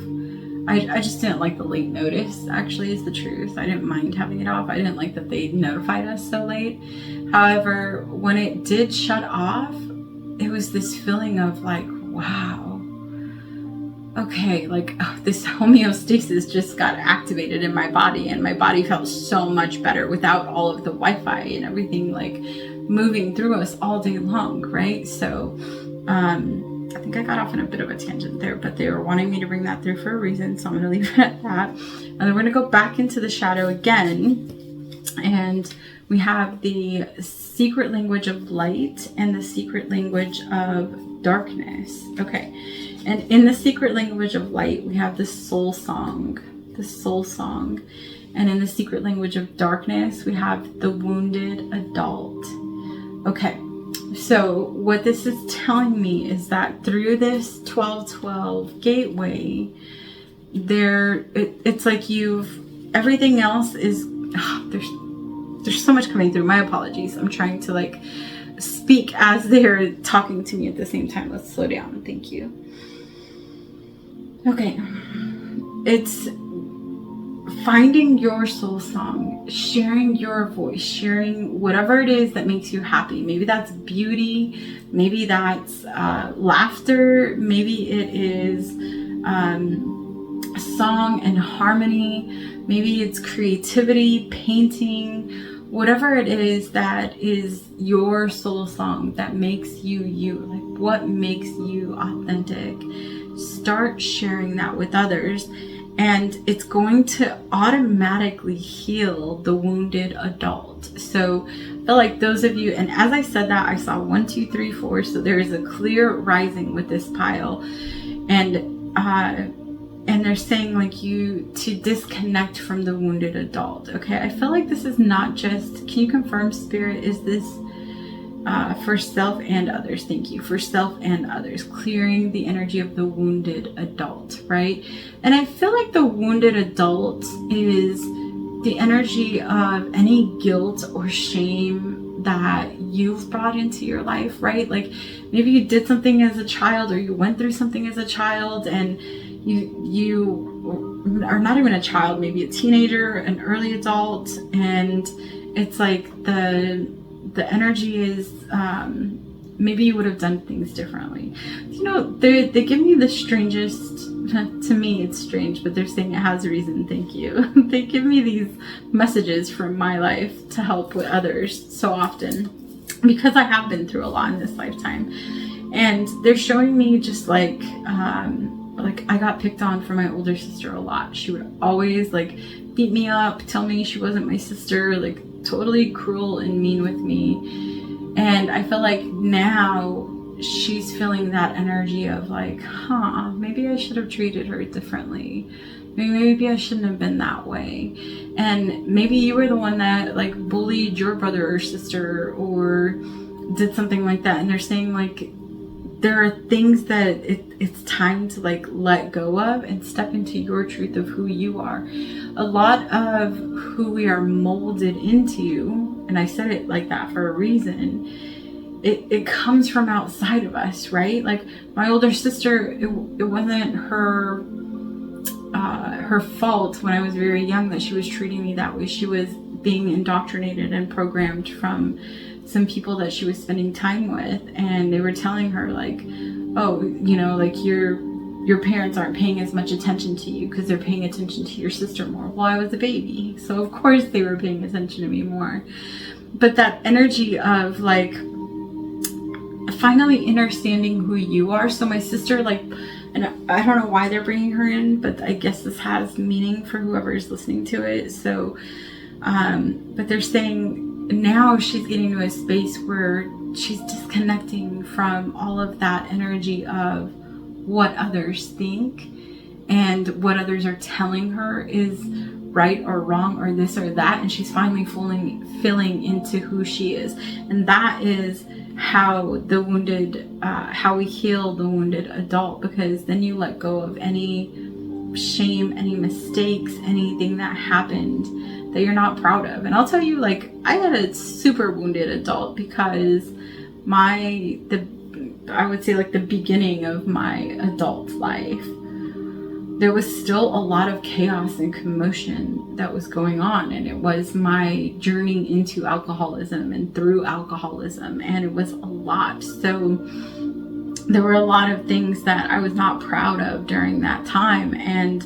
I just didn't like the late notice, actually, is the truth. I didn't mind having it off. I didn't like that they notified us so late. However, when it did shut off, it was this feeling of like, wow, okay, like this homeostasis just got activated in my body, and my body felt so much better without all of the Wi-Fi and everything like moving through us all day long, right? So, I think I got off on a bit of a tangent there, but they were wanting me to bring that through for a reason, so I'm going to leave it at that. And then we're going to go back into the shadow again, and we have the secret language of light and the secret language of darkness. Okay. And in the secret language of light, we have the soul song. The soul song. And in the secret language of darkness, we have the wounded adult. Okay. So what this is telling me is that through this 1212 gateway, it's like everything else is, there's so much coming through. My apologies. I'm trying to like speak as they're talking to me at the same time. Let's slow down. Thank you. Okay. It's finding your soul song, sharing your voice, sharing whatever it is that makes you happy. Maybe that's beauty, maybe that's laughter, maybe it is song and harmony, maybe it's creativity, painting, whatever it is that is your soul song that makes you you, like what makes you authentic. Start sharing that with others. And it's going to automatically heal the wounded adult. So I feel like those of you, and as I said that, I saw 1, 2, 3, 4. So there is a clear rising with this pile. And they're saying like you to disconnect from the wounded adult. Okay, I feel like this is not just, can you confirm, Spirit, is this for self and others? Thank you. For self and others, clearing the energy of the wounded adult, right? And I feel like the wounded adult is the energy of any guilt or shame that you've brought into your life, right? Like maybe you did something as a child, or you went through something as a child, and you are not even a child, maybe a teenager, an early adult, and it's like the energy is maybe you would have done things differently. You know, they give me the strangest, to me it's strange, but they're saying it has a reason. Thank you. They give me these messages from my life to help with others so often, because I have been through a lot in this lifetime. And they're showing me just like I got picked on for my older sister a lot. She would always like beat me up, tell me she wasn't my sister, like totally cruel and mean with me. And I feel like now she's feeling that energy of like, maybe I should have treated her differently. Maybe I shouldn't have been that way. And maybe you were the one that like bullied your brother or sister or did something like that. And they're saying like, there are things that it's time to like let go of and step into your truth of who you are. A lot of who we are molded into, and I said it like that for a reason, it comes from outside of us, right? Like my older sister, it wasn't her fault when I was very young that she was treating me that way. She was being indoctrinated and programmed from some people that she was spending time with, and they were telling her like, oh, you know, like your parents aren't paying as much attention to you because they're paying attention to your sister more. Well, I was a baby, so of course they were paying attention to me more. But that energy of like finally understanding who you are. So my sister, like, and I don't know why they're bringing her in, but I guess this has meaning for whoever is listening to it. So but they're saying now she's getting to a space where she's disconnecting from all of that energy of what others think and what others are telling her is right or wrong or this or that, and she's finally filling into who she is. And that is how the wounded, how we heal the wounded adult, because then you let go of any shame, any mistakes, anything that happened that you're not proud of. And I'll tell you, like, I had a super wounded adult because I would say like the beginning of my adult life, there was still a lot of chaos and commotion that was going on. And it was my journey into alcoholism and through alcoholism. And it was a lot. So there were a lot of things that I was not proud of during that time. And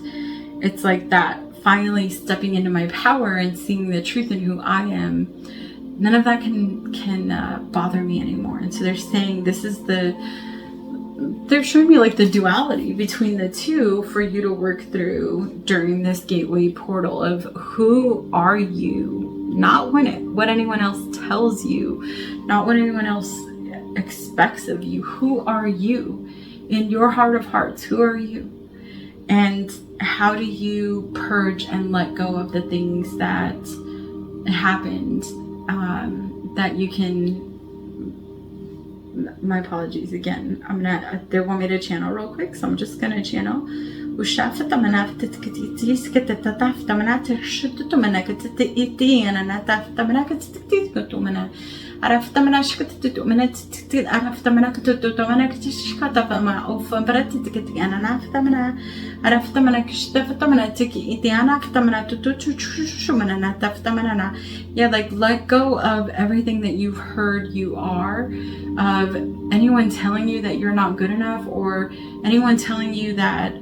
it's like that finally stepping into my power and seeing the truth in who I am, none of that can bother me anymore. And so they're saying they're showing me like the duality between the two for you to work through during this gateway portal of who are you, not what anyone else tells you, not what anyone else expects of you. Who are you? In your heart of hearts, who are you? And how do you purge and let go of the things that happened, that you can... My apologies again. They want me to channel real quick, so I'm just gonna channel. عرفت منها شكت تؤمنت عرفت منها كنت تؤمنك تشكت فما أو فبرت أنا نعرفت منها عرفت منها كشتفت منها تكي إتي أنا عرفت منها شو منها نعرفت منها. Yeah, like let go of everything that you've heard you are, of anyone telling you that you're not good enough, or anyone telling you that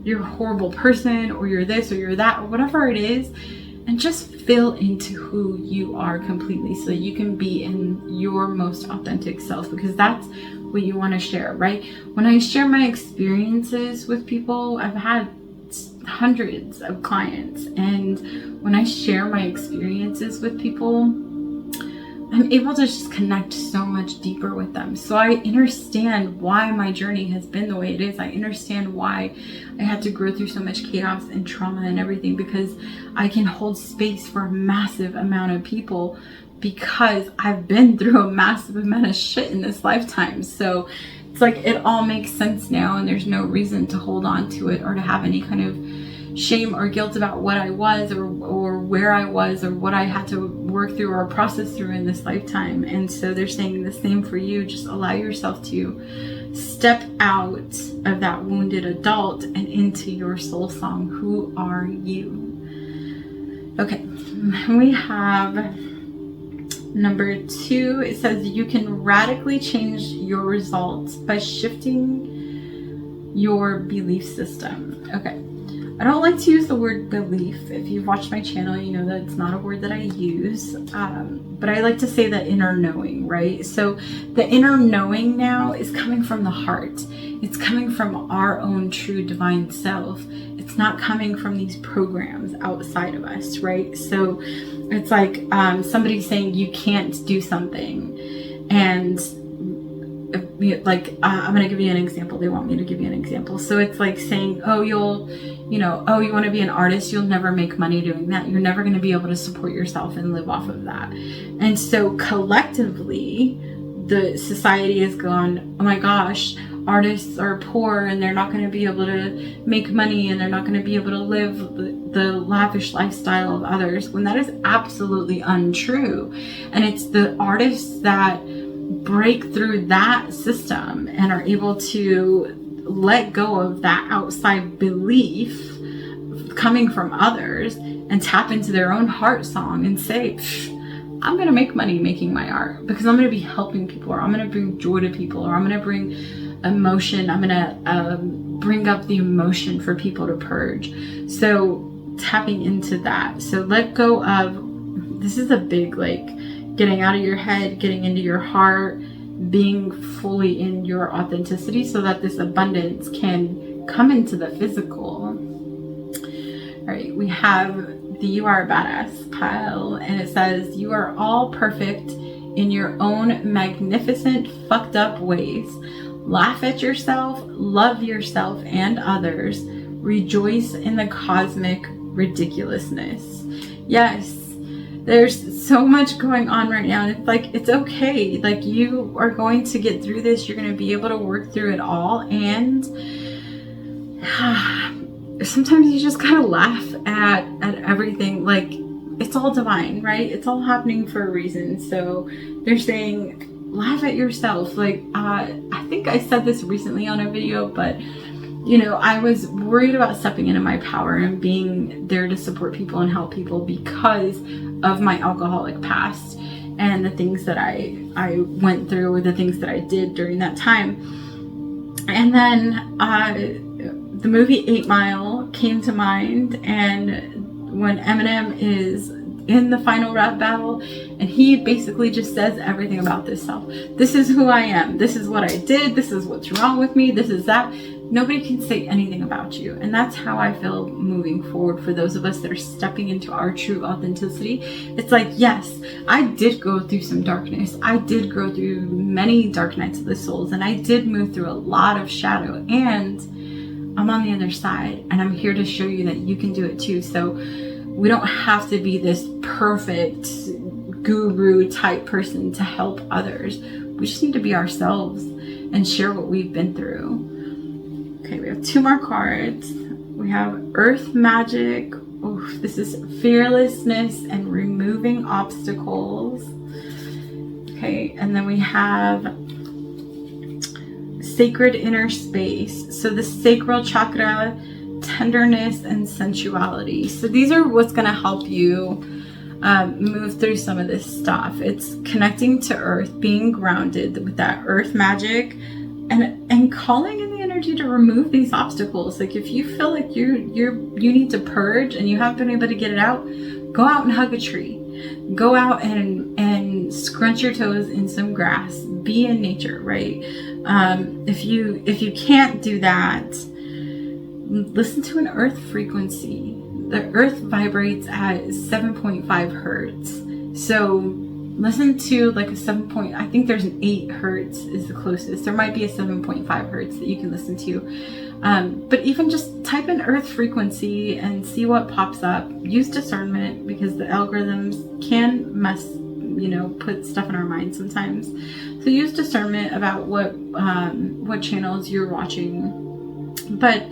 you're a horrible person, or you're this or you're that, or whatever it is. And just fill into who you are completely so that you can be in your most authentic self, because that's what you want to share, right? When I share my experiences with people, I've had hundreds of clients, and when I share my experiences with people, I'm able to just connect so much deeper with them. So I understand why my journey has been the way it is. I understand why I had to grow through so much chaos and trauma and everything, because I can hold space for a massive amount of people because I've been through a massive amount of shit in this lifetime. So it's like it all makes sense now, and there's no reason to hold on to it or to have any kind of shame or guilt about what I was or where I was or what I had to work through or process through in this lifetime. And so they're saying the same for you. Just allow yourself to step out of that wounded adult and into your soul song. Who are you? Okay, we have number 2. It says you can radically change your results by shifting your belief system. Okay. I don't like to use the word belief. If you've watched my channel, you know that it's not a word that I use. But I like to say the inner knowing, right? So the inner knowing now is coming from the heart. It's coming from our own true divine self. It's not coming from these programs outside of us, right? So it's like somebody saying you can't do something. And like, I'm going to give you an example. They want me to give you an example. So it's like saying, oh, you want to be an artist, you'll never make money doing that. You're never going to be able to support yourself and live off of that. And so collectively, the society has gone, oh my gosh, artists are poor and they're not going to be able to make money and they're not going to be able to live the lavish lifestyle of others, when that is absolutely untrue. And it's the artists that break through that system and are able to let go of that outside belief coming from others and tap into their own heart song and say, I'm going to make money making my art because I'm going to be helping people, or I'm going to bring joy to people, or I'm going to bring emotion. I'm going to bring up the emotion for people to purge. So tapping into that. So let go of, this is a big, like, getting out of your head, getting into your heart, being fully in your authenticity so that this abundance can come into the physical. All right, we have the You Are a Badass pile, and it says, you are all perfect in your own magnificent, fucked up ways. Laugh at yourself, love yourself and others. Rejoice in the cosmic ridiculousness. Yes. There's so much going on right now, and it's like, it's okay. Like, you are going to get through this. You're going to be able to work through it all. And sometimes you just gotta laugh at everything. Like, it's all divine, right? It's all happening for a reason. So they're saying, laugh at yourself. Like, I think I said this recently on a video, but you know, I was worried about stepping into my power and being there to support people and help people because of my alcoholic past and the things that I went through, or the things that I did during that time. And then the movie 8 Mile came to mind, and when Eminem is in the final rap battle, and he basically just says everything about this self. This is who I am. This is what I did. This is what's wrong with me. This is that. nobody can say anything about you. And that's how I feel moving forward for those of us that are stepping into our true authenticity. It's like, yes, I did go through some darkness. I did go through many dark nights of the souls, and I did move through a lot of shadow, and I'm on the other side, and I'm here to show you that you can do it too. So we don't have to be this perfect guru type person to help others. We just need to be ourselves and share what we've been through. Okay, we have 2 more cards. We have Earth Magic. Oof, this is fearlessness and removing obstacles. Okay, and then we have Sacred Inner Space. So the sacral chakra, tenderness and sensuality. So these are what's going to help you move through some of this stuff. It's connecting to earth, being grounded with that earth magic, and calling in the energy to remove these obstacles. Like if you feel like you need to purge and you haven't been able to get it out, go out and hug a tree. Go out and scrunch your toes in some grass. Be in nature, right? If you can't do that, listen to an earth frequency. The earth vibrates at 7.5 hertz. So listen to like a 7 point, I think there's an 8 hertz is the closest. There might be a 7.5 hertz that you can listen to. But even just type in earth frequency and see what pops up. Use discernment, because the algorithms can put stuff in our minds sometimes. So use discernment about what channels you're watching. But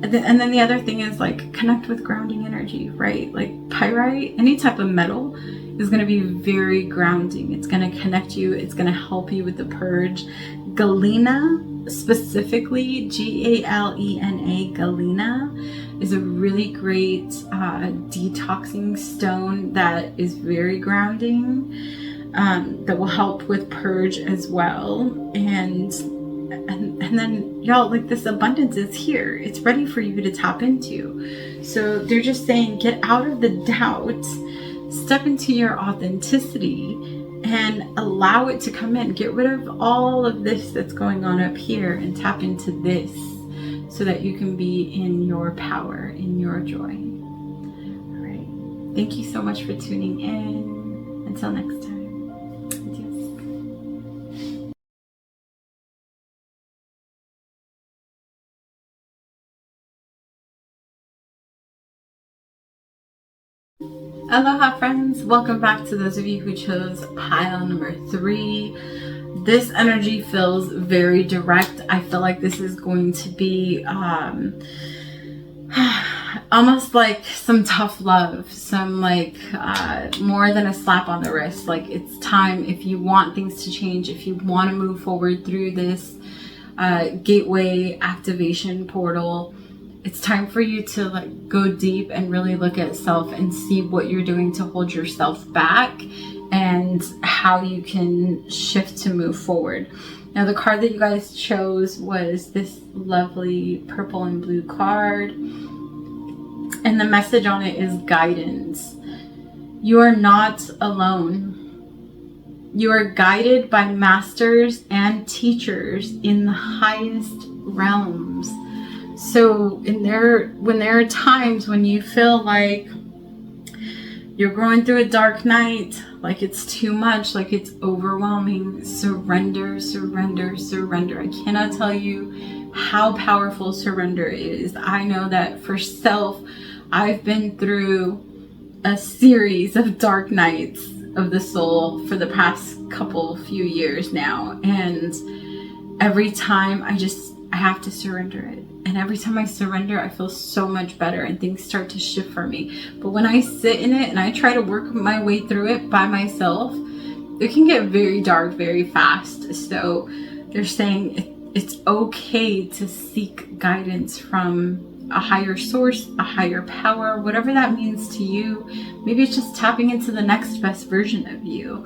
and then the other thing is like connect with grounding energy, right? Like pyrite, any type of metal is going to be very grounding. It's going to connect you. It's going to help you with the purge. Galena, specifically Galena, Galena is a really great detoxing stone that is very grounding, that will help with purge as well. And then y'all, like this abundance is here. It's ready for you to tap into. So they're just saying, get out of the doubt, step into your authenticity, and allow it to come in. Get rid of all of this that's going on up here and tap into this so that you can be in your power, in your joy. All right. Thank you so much for tuning in. Until next time. Aloha friends, welcome back to those of you who chose pile number 3. This energy feels very direct. I feel like this is going to be almost like some tough love, some like more than a slap on the wrist. Like it's time, if you want things to change, if you want to move forward through this gateway activation portal, it's time for you to like go deep and really look at self and see what you're doing to hold yourself back and how you can shift to move forward. Now the card that you guys chose was this lovely purple and blue card, and the message on it is guidance. You are not alone. You are guided by masters and teachers in the highest realms. So when there are times when you feel like you're going through a dark night, like it's too much, like it's overwhelming, surrender, surrender, surrender. I cannot tell you how powerful surrender is. I know that for self, I've been through a series of dark nights of the soul for the past few years now. And every time I have to surrender it. And every time I surrender, I feel so much better and things start to shift for me. But when I sit in it and I try to work my way through it by myself, it can get very dark very fast. So they're saying it's okay to seek guidance from a higher source, a higher power, whatever that means to you. Maybe it's just tapping into the next best version of you.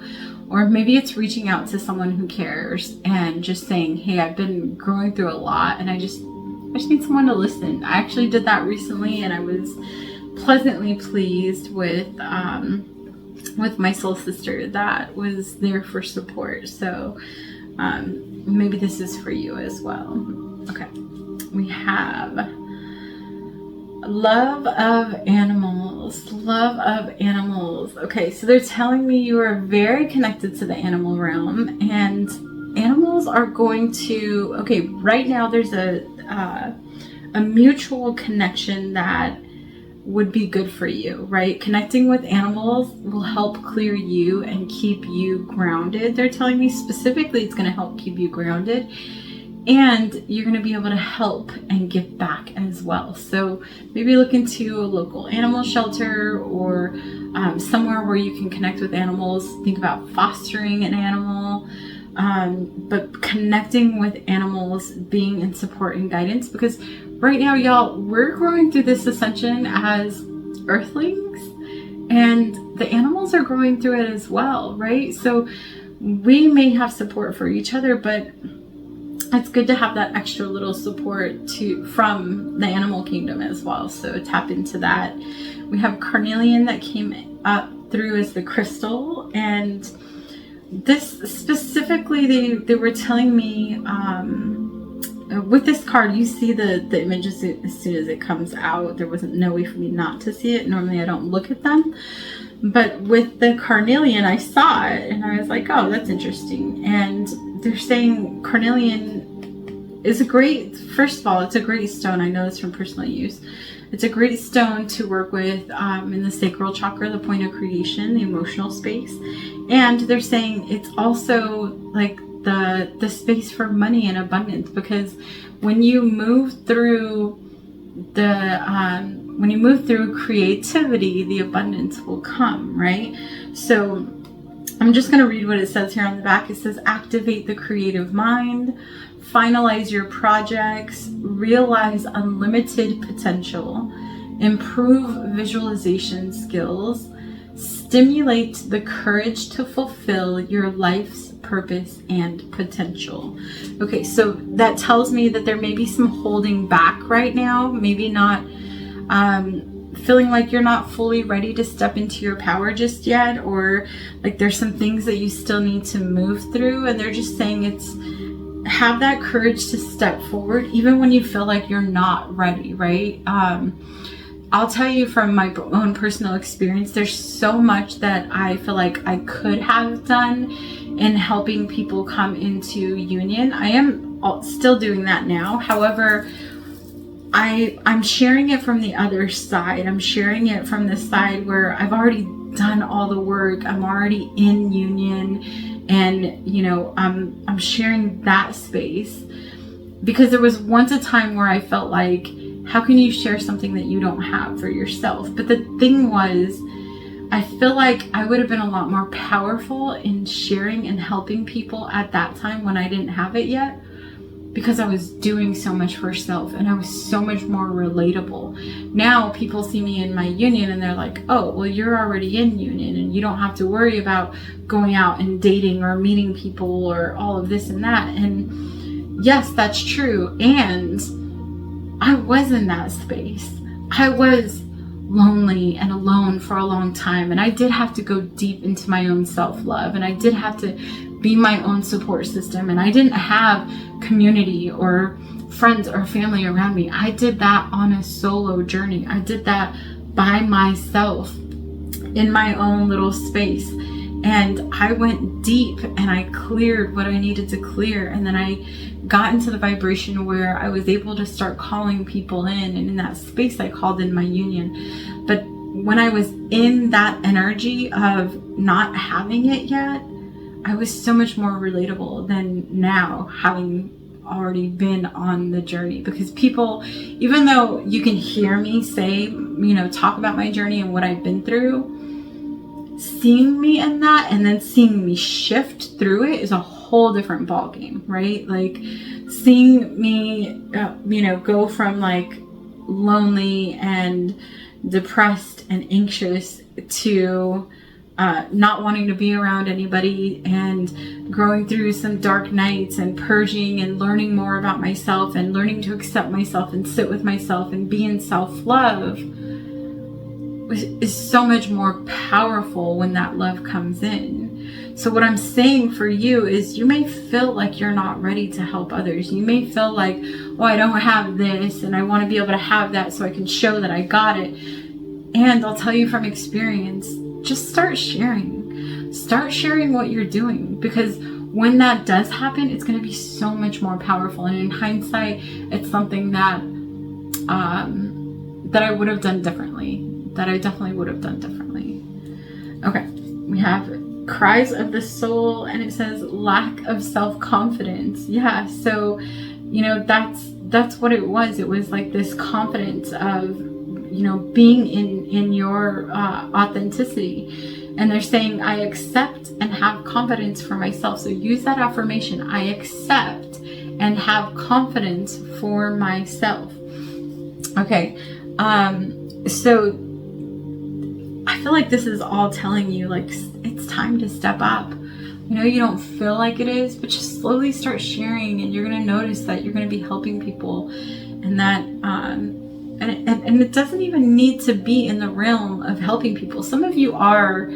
Or maybe it's reaching out to someone who cares and just saying, hey, I've been growing through a lot and I just need someone to listen. I actually did that recently and I was pleasantly pleased with my soul sister that was there for support. So maybe this is for you as well. Okay. we have love of animals. Love of animals. Okay, so they're telling me you are very connected to the animal realm, and animals are going to, okay, right now there's a mutual connection that would be good for you, right? Connecting with animals will help clear you and keep you grounded. They're telling me specifically it's going to help keep you grounded, and you're going to be able to help and give back as well. So maybe look into a local animal shelter or somewhere where you can connect with animals. Think about fostering an animal, but connecting with animals, being in support and guidance, because right now, y'all, we're going through this ascension as earthlings, and the animals are going through it as well, right? So we may have support for each other, but it's good to have that extra little support from the animal kingdom as well. So tap into that. We have carnelian that came up through as the crystal, and this specifically, they were telling me, with this card, you see the images as soon as it comes out. There wasn't no way for me not to see it. Normally I don't look at them, but with the carnelian, I saw it and I was like, oh, that's interesting. And they're saying carnelian is first of all, it's a great stone. I know this from personal use. It's a great stone to work with in the sacral chakra, the point of creation, the emotional space. And they're saying it's also like the space for money and abundance, because when you move through creativity, the abundance will come, right? So I'm just going to read what it says here on the back. It says, activate the creative mind, finalize your projects, realize unlimited potential, improve visualization skills, stimulate the courage to fulfill your life's purpose and potential. Okay, so that tells me that there may be some holding back right now, maybe not feeling like you're not fully ready to step into your power just yet, or like there's some things that you still need to move through, and they're just saying have that courage to step forward even when you feel like you're not ready, right? I'll tell you from my own personal experience, there's so much that I feel like I could have done in helping people come into union. I am still doing that now. However, I'm sharing it from the other side. I'm sharing it from the side where I've already done all the work. I'm already in union, and I'm sharing that space, because there was once a time where I felt like, how can you share something that you don't have for yourself? But the thing was, I feel like I would have been a lot more powerful in sharing and helping people at that time when I didn't have it yet, because I was doing so much for self and I was so much more relatable. Now people see me in my union and they're like, oh, well, you're already in union and you don't have to worry about going out and dating or meeting people or all of this and that. And yes, that's true. And I was in that space. I was lonely and alone for a long time, and I did have to go deep into my own self-love, and I did have to be my own support system, and I didn't have community or friends or family around me. I did that on a solo journey. I did that by myself in my own little space, and I went deep and I cleared what I needed to clear, and then I got into the vibration where I was able to start calling people in, and in that space I called in my union. But when I was in that energy of not having it yet, I was so much more relatable than now, having already been on the journey. Because people, even though you can hear me say, talk about my journey and what I've been through, seeing me in that and then seeing me shift through it is a whole different ball game, right? Like seeing me, go from like lonely and depressed and anxious to not wanting to be around anybody, and growing through some dark nights and purging and learning more about myself and learning to accept myself and sit with myself and be in self-love is so much more powerful when that love comes in. So what I'm saying for you is you may feel like you're not ready to help others. You may feel like, oh, I don't have this and I want to be able to have that so I can show that I got it. And I'll tell you from experience, just start sharing. Start sharing what you're doing, because when that does happen, it's going to be so much more powerful. And in hindsight, it's something that that I would have done differently. That I definitely would have done differently. Okay, we have Cries of the Soul, and it says lack of self-confidence. Yeah, so you know, that's what it was. It was like this confidence of, you know, being in your authenticity. And they're saying, I accept and have confidence for myself. So use that affirmation. I accept and have confidence for myself. Okay. So I feel like this is all telling you, like, it's time to step up. You know, you don't feel like it is, but just slowly start sharing, and you're going to notice that you're going to be helping people, and that, and it doesn't even need to be in the realm of helping people. Some of you are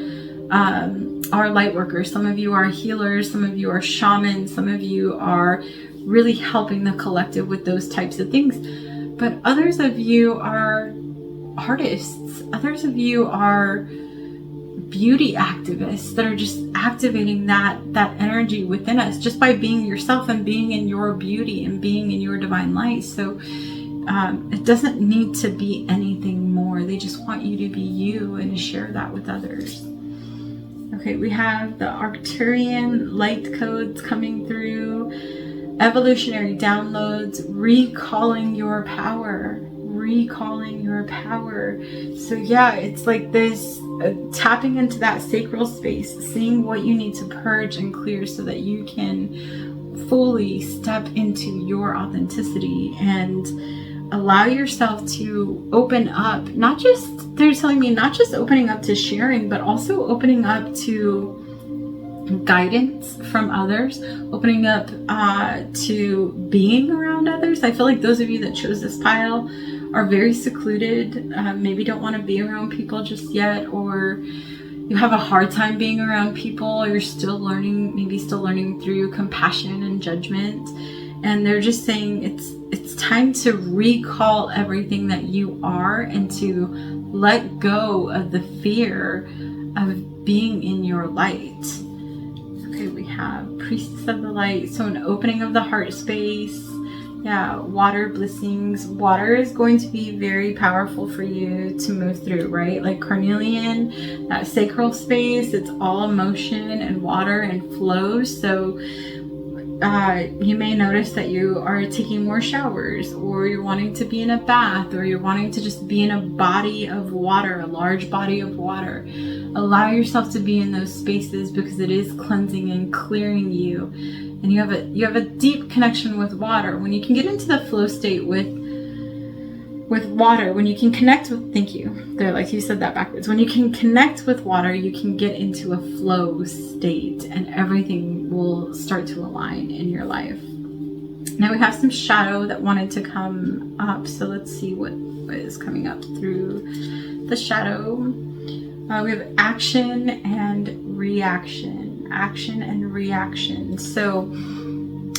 light workers. Some of you are healers. Some of you are shamans. Some of you are really helping the collective with those types of things. But others of you are artists. Others of you are beauty activists that are just activating that energy within us just by being yourself and being in your beauty and being in your divine light. So it doesn't need to be anything more. They just want you to be you and to share that with others. Okay, we have the Arcturian light codes coming through, evolutionary downloads, recalling your power. So yeah, it's like this tapping into that sacral space, seeing what you need to purge and clear so that you can fully step into your authenticity and allow yourself to open up. Not just, they're telling me, not just opening up to sharing, but also opening up to guidance from others, opening up to being around others. I feel like those of you that chose this pile are very secluded, maybe don't want to be around people just yet, or you have a hard time being around people, or you're still learning, maybe still learning through compassion and judgment. And they're just saying it's time to recall everything that you are and to let go of the fear of being in your light. Okay, we have Priestess of the Light, so an opening of the heart space. Yeah, water blissings. Water is going to be very powerful for you to move through, right? Like carnelian, that sacral space, it's all emotion and water and flows. So you may notice that you are taking more showers, or you're wanting to be in a bath, or you're wanting to just be in a body of water, a large body of water. Allow yourself to be in those spaces, because it is cleansing and clearing you. And you have a deep connection with water. When you can get into the flow state with water, when you can connect with, thank you. They're like, you said that backwards. When you can connect with water, you can get into a flow state, and everything will start to align in your life. Now we have some shadow that wanted to come up. So let's see what is coming up through the shadow. We have action and reaction. Action and reaction. So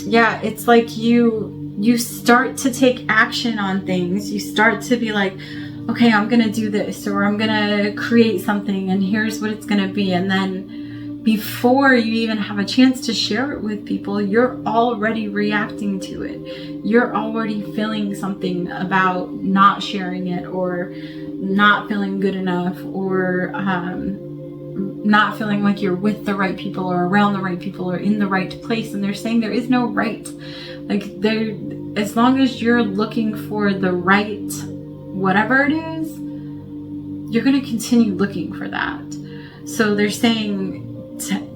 yeah, it's like you start to take action on things. You start to be like, okay, I'm gonna do this, or I'm gonna create something, and here's what it's gonna be. And then before you even have a chance to share it with people, you're already reacting to it. You're already feeling something about not sharing it, or not feeling good enough, or not feeling like you're with the right people, or around the right people, or in the right place. And they're saying there is no right. Like, there, as long as you're looking for the right whatever it is, you're going to continue looking for that. So they're saying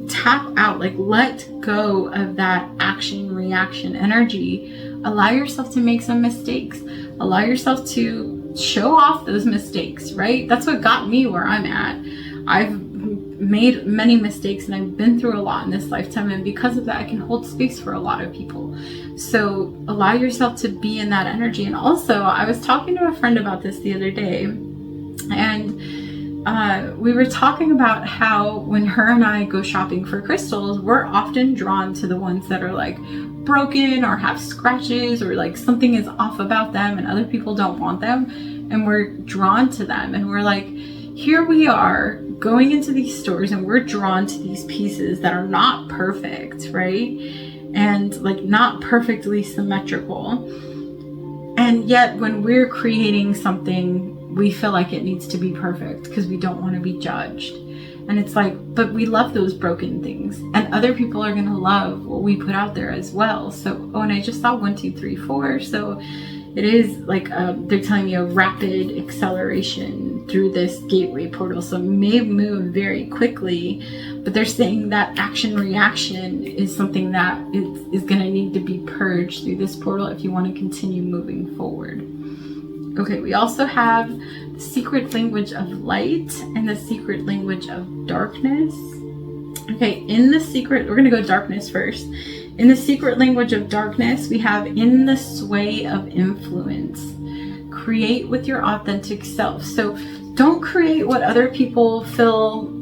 tap out, like let go of that action reaction energy. Allow yourself to make some mistakes. Allow yourself to show off those mistakes, right? That's what got me where I'm at. I've made many mistakes, and I've been through a lot in this lifetime, and because of that, I can hold space for a lot of people. So allow yourself to be in that energy. And also, I was talking to a friend about this the other day, and we were talking about how when her and I go shopping for crystals, we're often drawn to the ones that are like broken or have scratches or like something is off about them and other people don't want them, and we're drawn to them, and we're like, here we are going into these stores and we're drawn to these pieces that are not perfect, right? And like not perfectly symmetrical. And yet when we're creating something, we feel like it needs to be perfect because we don't want to be judged. And it's like, but we love those broken things, and other people are going to love what we put out there as well. So, oh, and I just saw 1, 2, 3, 4. So it is like, they're telling me a rapid acceleration through this gateway portal. So it may move very quickly, but they're saying that action reaction is something that is going to need to be purged through this portal if you want to continue moving forward. Okay, we also have the secret language of light and the secret language of darkness. Okay, in the secret, we're going to go darkness first. In the secret language of darkness, we have in the sway of influence. Create with your authentic self. So don't create what other people feel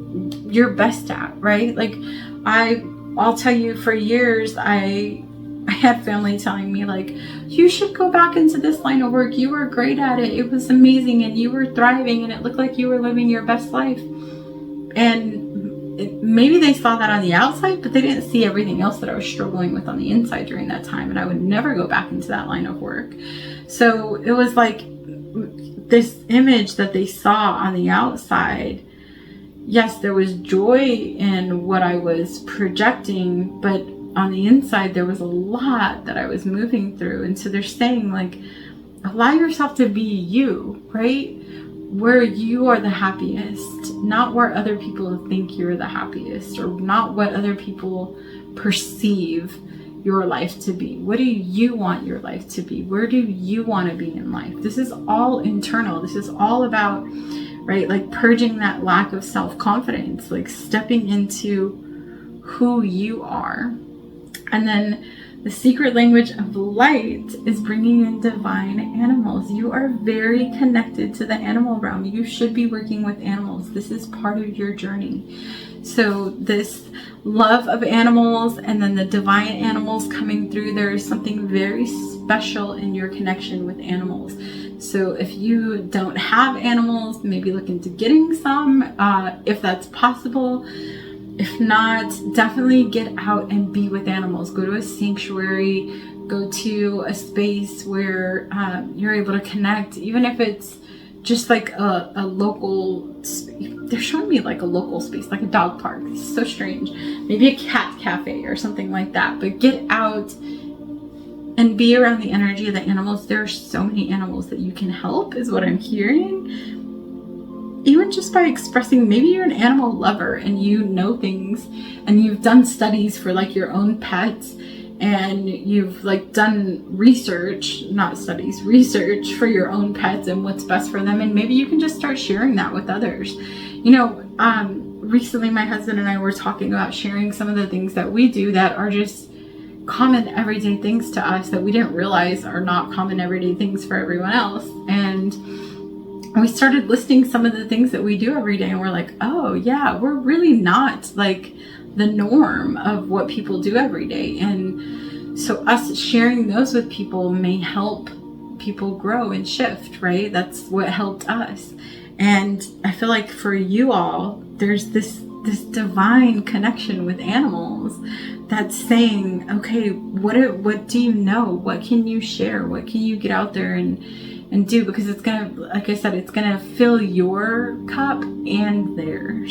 you're best at, right? Like I'll tell you, for years, I had family telling me like, you should go back into this line of work. You were great at it. It was amazing and you were thriving and it looked like you were living your best life. And maybe they saw that on the outside, but they didn't see everything else that I was struggling with on the inside during that time. And I would never go back into that line of work. So it was like this image that they saw on the outside. Yes, there was joy in what I was projecting, but on the inside, there was a lot that I was moving through. And so they're saying like, allow yourself to be you, right? Where you are the happiest, not where other people think you're the happiest, or not what other people perceive your life to be. What do you want your life to be? Where do you want to be in life? This is all internal. This is all about, right, like purging that lack of self-confidence, like stepping into who you are. And then the secret language of light is bringing in divine animals. You are very connected to the animal realm. You should be working with animals. This is part of your journey. So this love of animals and then the divine animals coming through, there is something very special in your connection with animals. So if you don't have animals, maybe look into getting some, if that's possible. If not, definitely get out and be with animals. Go to a sanctuary, go to a space where you're able to connect, even if it's just like a local space. They're showing me like a local space, like a dog park. It's so strange. Maybe a cat cafe or something like that. But get out and be around the energy of the animals. There are so many animals that you can help, is what I'm hearing. Even just by expressing, maybe you're an animal lover and you know things and you've done studies for like your own pets and you've like done research, not studies, research for your own pets and what's best for them. And maybe you can just start sharing that with others. You know, recently my husband and I were talking about sharing some of the things that we do that are just common everyday things to us that we didn't realize are not common everyday things for everyone else. And we started listing some of the things that we do every day, and we're like, oh yeah, we're really not like the norm of what people do every day. And so us sharing those with people may help people grow and shift, right? That's what helped us. And I feel like for you all, there's this divine connection with animals that's saying, okay, what do you know? What can you share? What can you get out there and do? Because it's gonna, like I said, it's gonna fill your cup and theirs.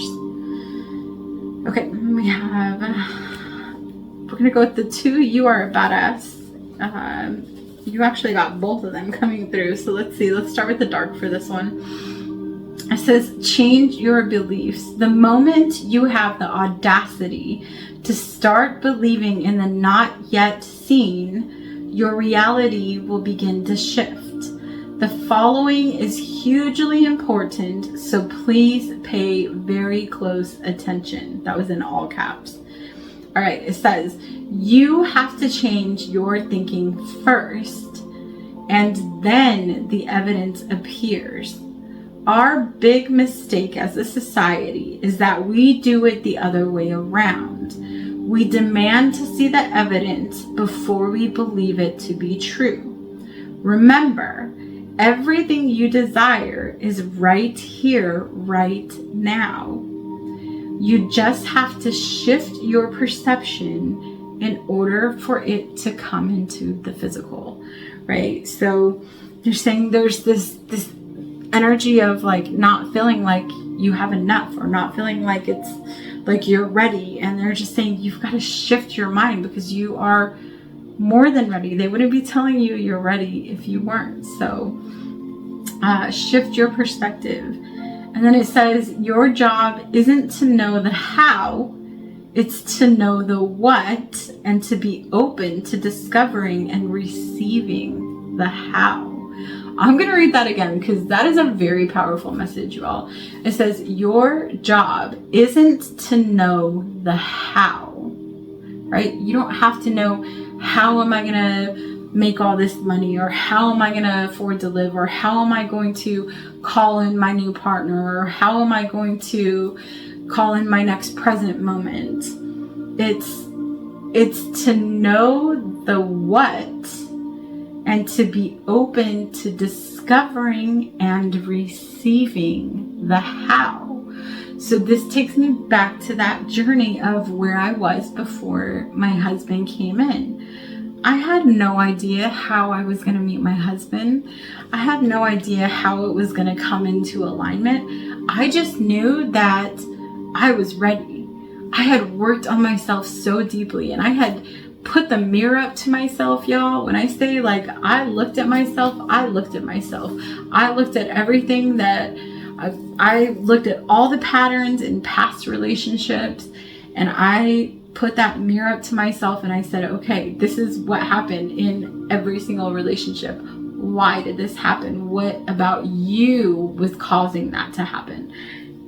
Okay, we're gonna go with the 2, you are a badass. You actually got both of them coming through. So let's see, let's start with the dark for this one. It says, change your beliefs. The moment you have the audacity to start believing in the not yet seen, your reality will begin to shift. The following is hugely important, so please pay very close attention. That was in all caps. All right, it says, you have to change your thinking first, and then the evidence appears. our big mistake as a society is that we do it the other way around. We demand to see the evidence before we believe it to be true. Remember, everything you desire is right here, right now. You just have to shift your perception in order for it to come into the physical, right? So they're saying there's this energy of like not feeling like you have enough, or not feeling like it's like you're ready. And they're just saying you've got to shift your mind, because you are more than ready. They wouldn't be telling you you're ready if you weren't. So shift your perspective. And then it says your job isn't to know the how, it's to know the what, and to be open to discovering and receiving the how. I'm going to read that again, because that is a very powerful message, you all. It says your job isn't to know the how, right? You don't have to know, how am I going to make all this money, or how am I going to afford to live, or how am I going to call in my new partner, or how am I going to call in my next present moment. It's to know the what, and to be open to discovering and receiving the how. So this takes me back to that journey of where I was before my husband came in. I had no idea how I was going to meet my husband. I had no idea how it was going to come into alignment. I just knew that I was ready. I had worked on myself so deeply, and I had put the mirror up to myself, y'all. When I say like I looked at myself, I looked at myself. I looked at everything that I looked at all the patterns in past relationships, and I put that mirror up to myself and I said, okay, this is what happened in every single relationship. Why did this happen? What about you was causing that to happen?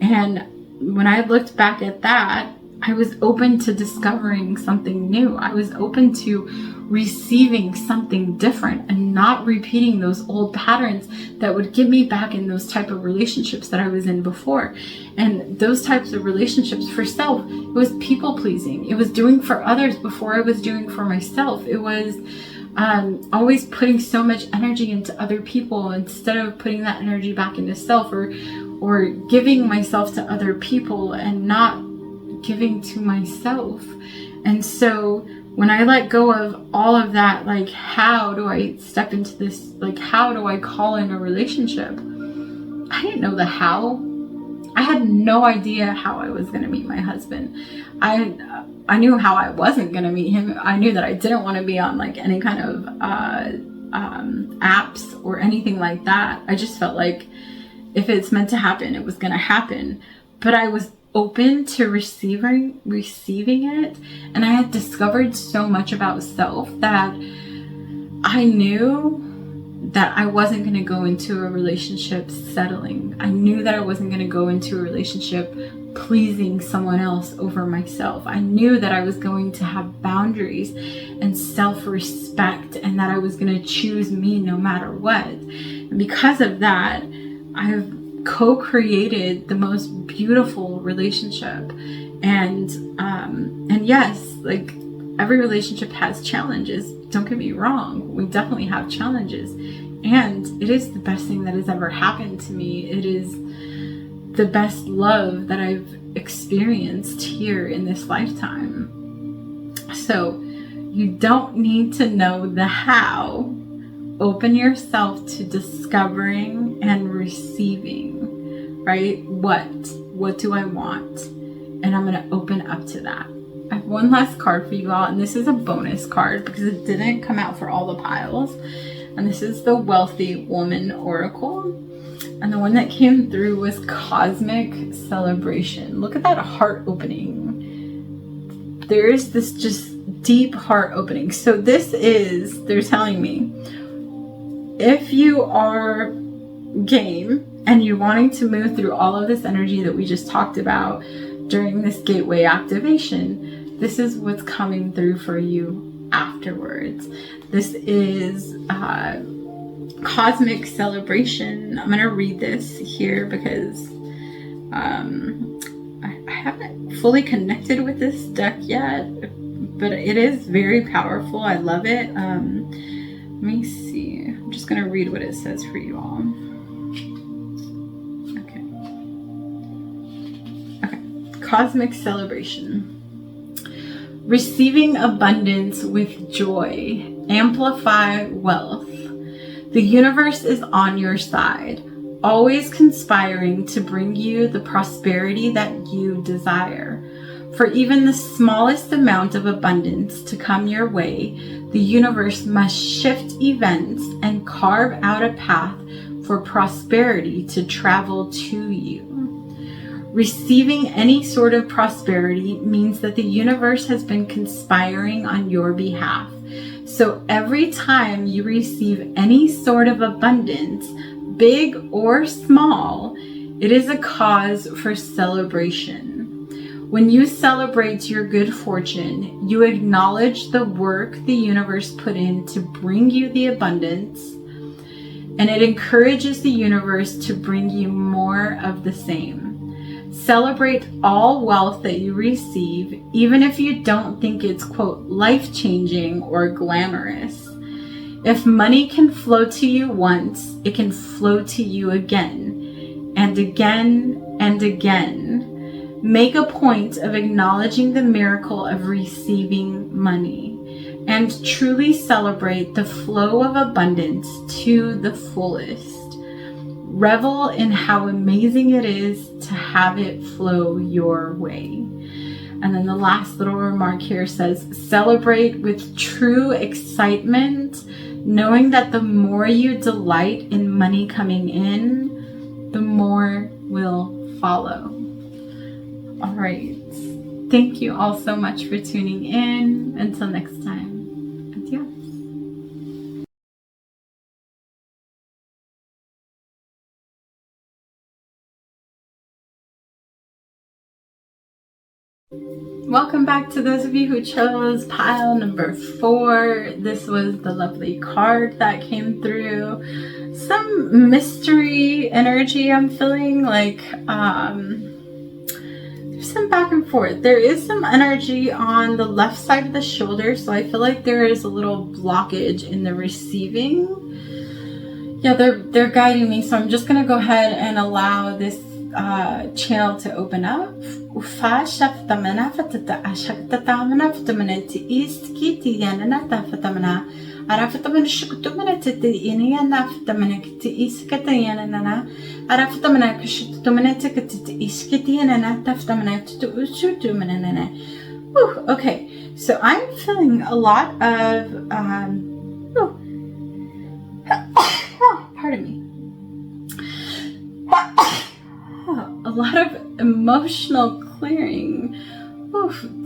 And when I looked back at that, I was open to discovering something new. I was open to receiving something different and not repeating those old patterns that would get me back in those type of relationships that I was in before. And those types of relationships for self, it was people pleasing. It was doing for others before I was doing for myself. It was always putting so much energy into other people instead of putting that energy back into self, or giving myself to other people and not giving to myself. And so when I let go of all of that, like, how do I step into this? Like, how do I call in a relationship? I didn't know the how. I had no idea how I was going to meet my husband. I knew how I wasn't going to meet him. I knew that I didn't want to be on like any kind of apps or anything like that. I just felt like if it's meant to happen, it was going to happen. But I was open to receiving it, and I had discovered so much about self that I knew that I wasn't going to go into a relationship settling. I knew that I wasn't going to go into a relationship pleasing someone else over myself. I knew that I was going to have boundaries and self-respect, and that I was going to choose me no matter what. And because of that, I've co-created the most beautiful relationship. And yes, like, every relationship has challenges. Don't get me wrong. We definitely have challenges. And it is the best thing that has ever happened to me. It is the best love that I've experienced here in this lifetime. So you don't need to know the how. Open yourself to discovering and receiving, right? What do I want? And I'm going to open up to that. I have one last card for you all, and this is a bonus card because it didn't come out for all the piles. And this is the Wealthy Woman Oracle. And the one that came through was Cosmic Celebration. Look at that heart opening. There is this just deep heart opening. So this is, they're telling me, if you are game and you're wanting to move through all of this energy that we just talked about during this gateway activation, this is what's coming through for you afterwards. This is cosmic celebration. I'm going to read this here because I haven't fully connected with this deck yet, but it is very powerful. I love it. Let me see. I'm just going to read what it says for you all. Okay. Cosmic celebration. Receiving abundance with joy. Amplify wealth. The universe is on your side, always conspiring to bring you the prosperity that you desire. For even the smallest amount of abundance to come your way, the universe must shift events and carve out a path for prosperity to travel to you. Receiving any sort of prosperity means that the universe has been conspiring on your behalf. So every time you receive any sort of abundance, big or small, it is a cause for celebration. When you celebrate your good fortune, you acknowledge the work the universe put in to bring you the abundance, and it encourages the universe to bring you more of the same. Celebrate all wealth that you receive, even if you don't think it's, quote, life-changing or glamorous. If money can flow to you once, it can flow to you again, and again, and again. Make a point of acknowledging the miracle of receiving money, and truly celebrate the flow of abundance to the fullest. Revel in how amazing it is to have it flow your way. And then the last little remark here says, celebrate with true excitement, knowing that the more you delight in money coming in, the more will follow. All right. Thank you all so much for tuning in. Until next time. Adios. Welcome back to those of you who chose pile number 4. This was the lovely card that came through. Some mystery energy I'm feeling, like there's some back and forth. There is some energy on the left side of the shoulder, so I feel like there is a little blockage in the receiving. Yeah, they're guiding me, so I'm just gonna go ahead and allow this channel to open up. Okay, so I'm feeling a lot of pardon me. A lot of emotional clearing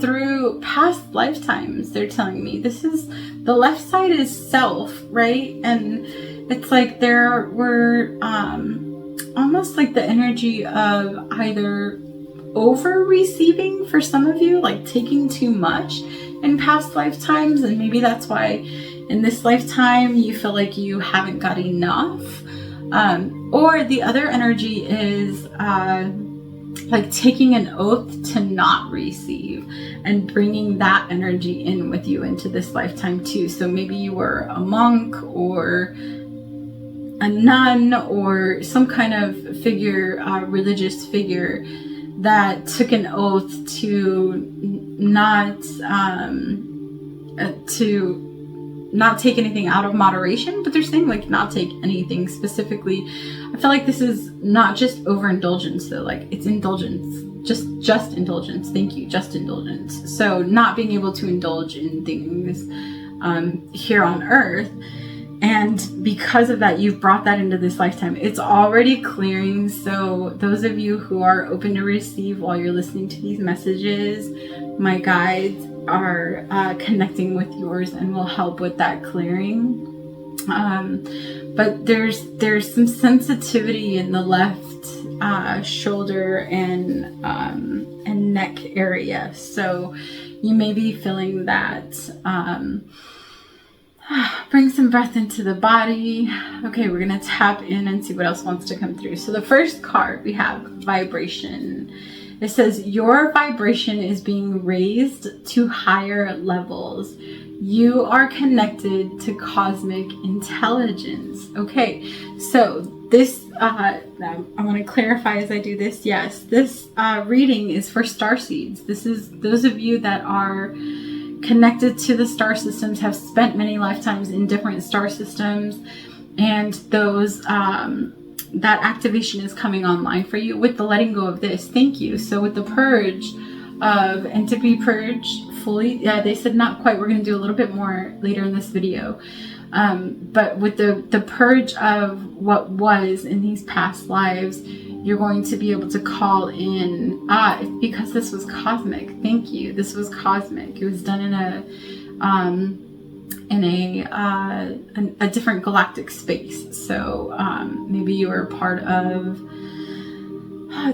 through past lifetimes. They're telling me this is, the left side is self, right? And it's like there were almost like the energy of either over receiving for some of you, like taking too much in past lifetimes, and maybe that's why in this lifetime you feel like you haven't got enough. Or the other energy is like taking an oath to not receive and bringing that energy in with you into this lifetime too. So maybe you were a monk or a nun or some kind of figure, religious figure that took an oath to not take anything out of moderation, but they're saying like not take anything specifically. I feel like this is not just overindulgence though, like it's indulgence, just indulgence. Thank you, just indulgence. So not being able to indulge in things here on earth, and because of that you've brought that into this lifetime. It's already clearing, so those of you who are open to receive while you're listening to these messages, my guides are connecting with yours and will help with that clearing. But there's some sensitivity in the left shoulder and neck area, so you may be feeling that Bring some breath into the body. Okay, we're going to tap in and see what else wants to come through. So the first card we have, vibration. It says, your vibration is being raised to higher levels. You are connected to cosmic intelligence. Okay, so this, I want to clarify as I do this. Yes, this reading is for starseeds. This is those of you that are connected to the star systems, have spent many lifetimes in different star systems, and those that activation is coming online for you with the letting go of this. Thank you. So with the purge of, and to be purged fully, yeah, they said not quite. We're going to do a little bit more later in this video, but with the purge of what was in these past lives, you're going to be able to call in, because this was cosmic. Thank you. This was cosmic. It was done in a different galactic space. So maybe you were part of,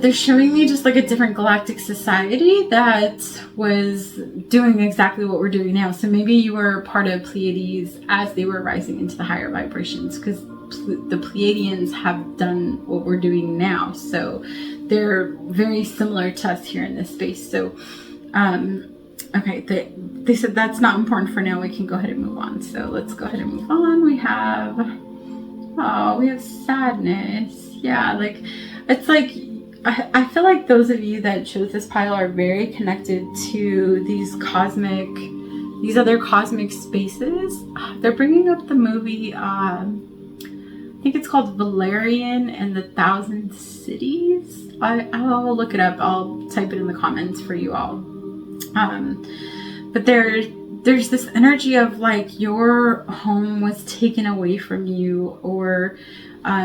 they're showing me just like a different galactic society that was doing exactly what we're doing now. So maybe you were part of Pleiades as they were rising into the higher vibrations, because the Pleiadians have done what we're doing now. So they're very similar to us here in this space. So, okay, they said that's not important for now. We can go ahead and move on. So let's go ahead and move on. We have sadness. Yeah, like, it's like, I feel like those of you that chose this pile are very connected to these other cosmic spaces. They're bringing up the movie, I think it's called Valerian and the Thousand Cities. I'll look it up. I'll type it in the comments for you all. But there's this energy of like your home was taken away from you, or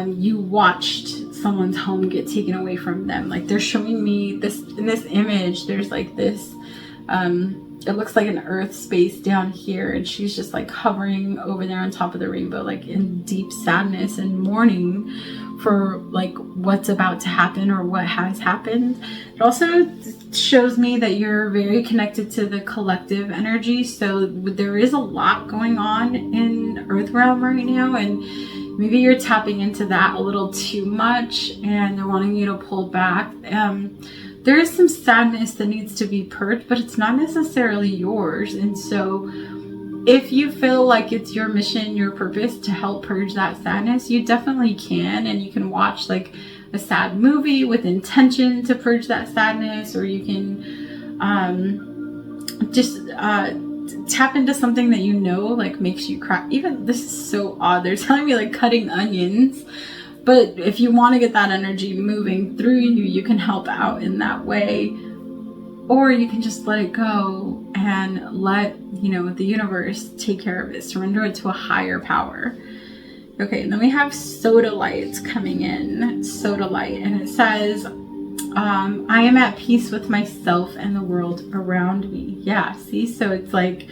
you watched someone's home get taken away from them. Like they're showing me this in this image. There's like this, it looks like an earth space down here, and she's just like hovering over there on top of the rainbow, like in deep sadness and mourning for like what's about to happen or what has happened. It also shows me that you're very connected to the collective energy. So there is a lot going on in Earth realm right now, and maybe you're tapping into that a little too much and they're wanting you to pull back. There is some sadness that needs to be purged, but it's not necessarily yours. And so if you feel like it's your mission, your purpose to help purge that sadness, you definitely can. And you can watch like a sad movie with intention to purge that sadness, or you can just tap into something that you know like makes you cry. Even this is so odd. They're telling me like cutting onions. But if you want to get that energy moving through you, you can help out in that way. Or you can just let it go and let, the universe take care of it. Surrender it to a higher power. Okay, and then we have soda lights coming in. Soda light. And it says, I am at peace with myself and the world around me. Yeah, see? So it's like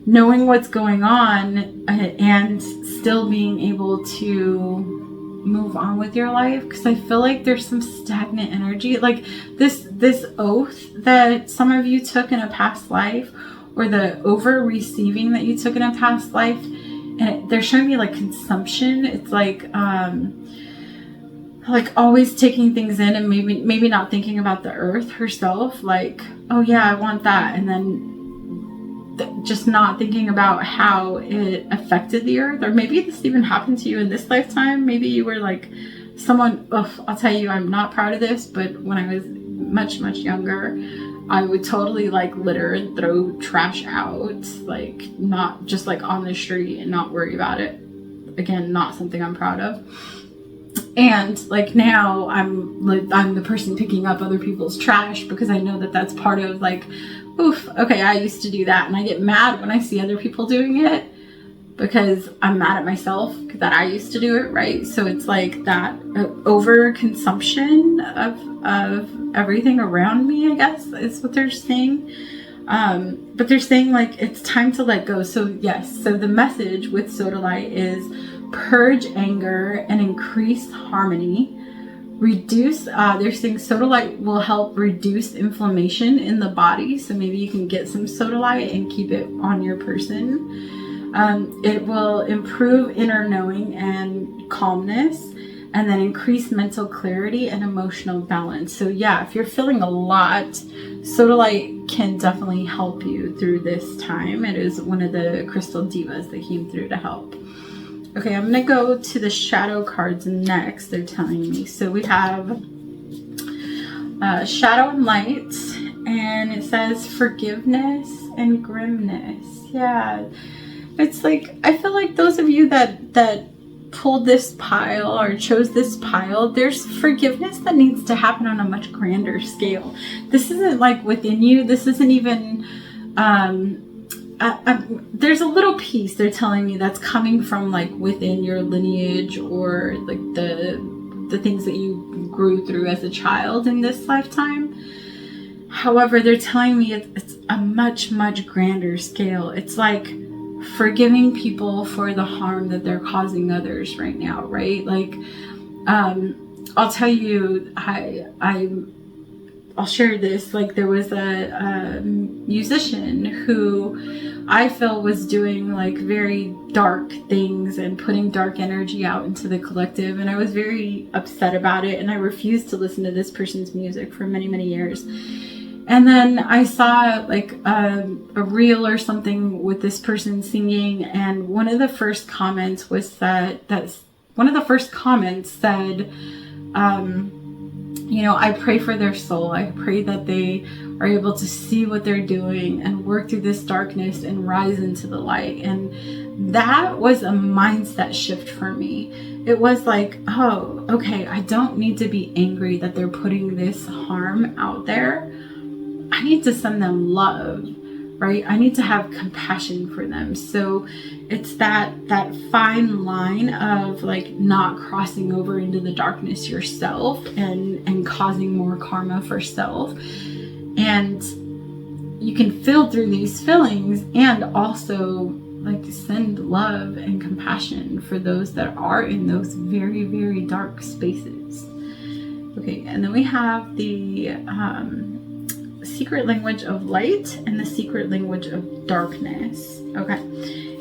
knowing what's going on and still being able to move on with your life, because I feel like there's some stagnant energy, like this oath that some of you took in a past life, or the over receiving that you took in a past life, and they're showing me like consumption. It's like always taking things in and maybe not thinking about the earth herself, like, oh yeah, I want that, and then just not thinking about how it affected the earth. Or maybe this even happened to you in this lifetime. Maybe you were like someone, I'll tell you, I'm not proud of this, but when I was much younger, I would totally like litter and throw trash out, like not just like on the street and not worry about it. Again, not something I'm proud of. And like now I'm the person picking up other people's trash, because I know that that's part of like, oof, okay, I used to do that. And I get mad when I see other people doing it, because I'm mad at myself that I used to do it, right? So it's like that over consumption of everything around me, I guess, is what they're saying. But they're saying like it's time to let go. So yes, so the message with Soda Light is purge anger and increase harmony. Reduce, they're saying Soda Light will help reduce inflammation in the body. So maybe you can get some Soda Light and keep it on your person. It will improve inner knowing and calmness, and then increase mental clarity and emotional balance. So yeah, if you're feeling a lot, sodalite can definitely help you through this time. It is one of the crystal divas that came through to help. Okay, I'm gonna go to the shadow cards next, they're telling me. So we have shadow and light, and it says forgiveness and grimness. Yeah, it's like, I feel like those of you that pulled this pile or chose this pile, there's forgiveness that needs to happen on a much grander scale. This isn't like within you. This isn't even, there's a little piece they're telling me that's coming from like within your lineage, or like the things that you grew through as a child in this lifetime. However, they're telling me it's a much, much grander scale. It's like forgiving people for the harm that they're causing others right now, right? Like, I'll tell you, I'll share this. Like, there was a musician who I feel was doing like very dark things and putting dark energy out into the collective, and I was very upset about it, and I refused to listen to this person's music for many, many years. And then I saw like a reel or something with this person singing, and one of the first comments was said, you know, I pray for their soul. I pray that they are able to see what they're doing and work through this darkness and rise into the light. And that was a mindset shift for me. It was like, oh, okay, I don't need to be angry that they're putting this harm out there. I need to send them love, right? I need to have compassion for them. So it's that fine line of like not crossing over into the darkness yourself and causing more karma for self. And you can feel through these feelings and also like send love and compassion for those that are in those very, very dark spaces. Okay, and then we have the secret language of light and the secret language of darkness. Okay,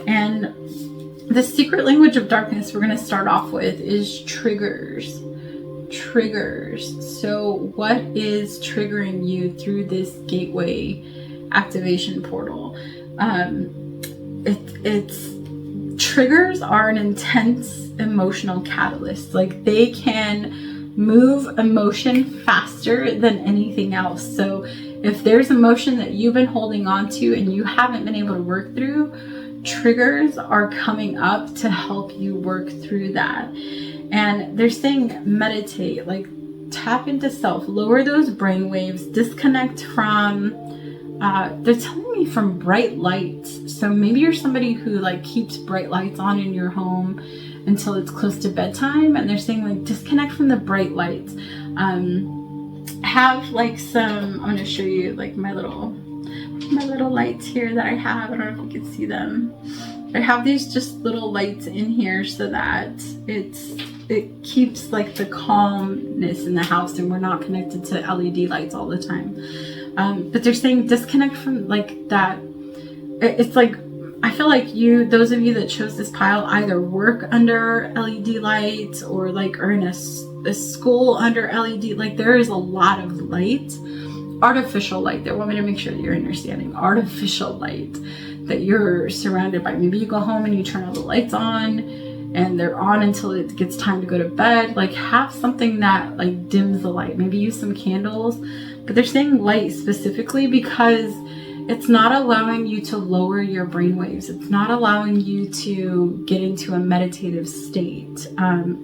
and the secret language of darkness we're going to start off with is triggers. So what is triggering you through this gateway activation portal? It's triggers are an intense emotional catalyst. Like, they can move emotion faster than anything else. So if there's emotion that you've been holding on to and you haven't been able to work through, triggers are coming up to help you work through that. And they're saying meditate, like tap into self, lower those brain waves, disconnect from, they're telling me from bright lights. So maybe you're somebody who like keeps bright lights on in your home until it's close to bedtime, and they're saying like disconnect from the bright lights. Have like some, I'm going to show you like my little lights here that I have. I don't know if you can see them. I have these just little lights in here so that it keeps like the calmness in the house, and we're not connected to LED lights all the time. But they're saying disconnect from like that. It's like, I feel like those of you that chose this pile either work under LED lights or like are in a school under LED. Like, there is a lot of light, artificial light. They want me to make sure that you're understanding artificial light that you're surrounded by. Maybe you go home and you turn all the lights on and they're on until it gets time to go to bed. Like, have something that like dims the light. Maybe use some candles. But they're saying light specifically because it's not allowing you to lower your brainwaves. It's not allowing you to get into a meditative state.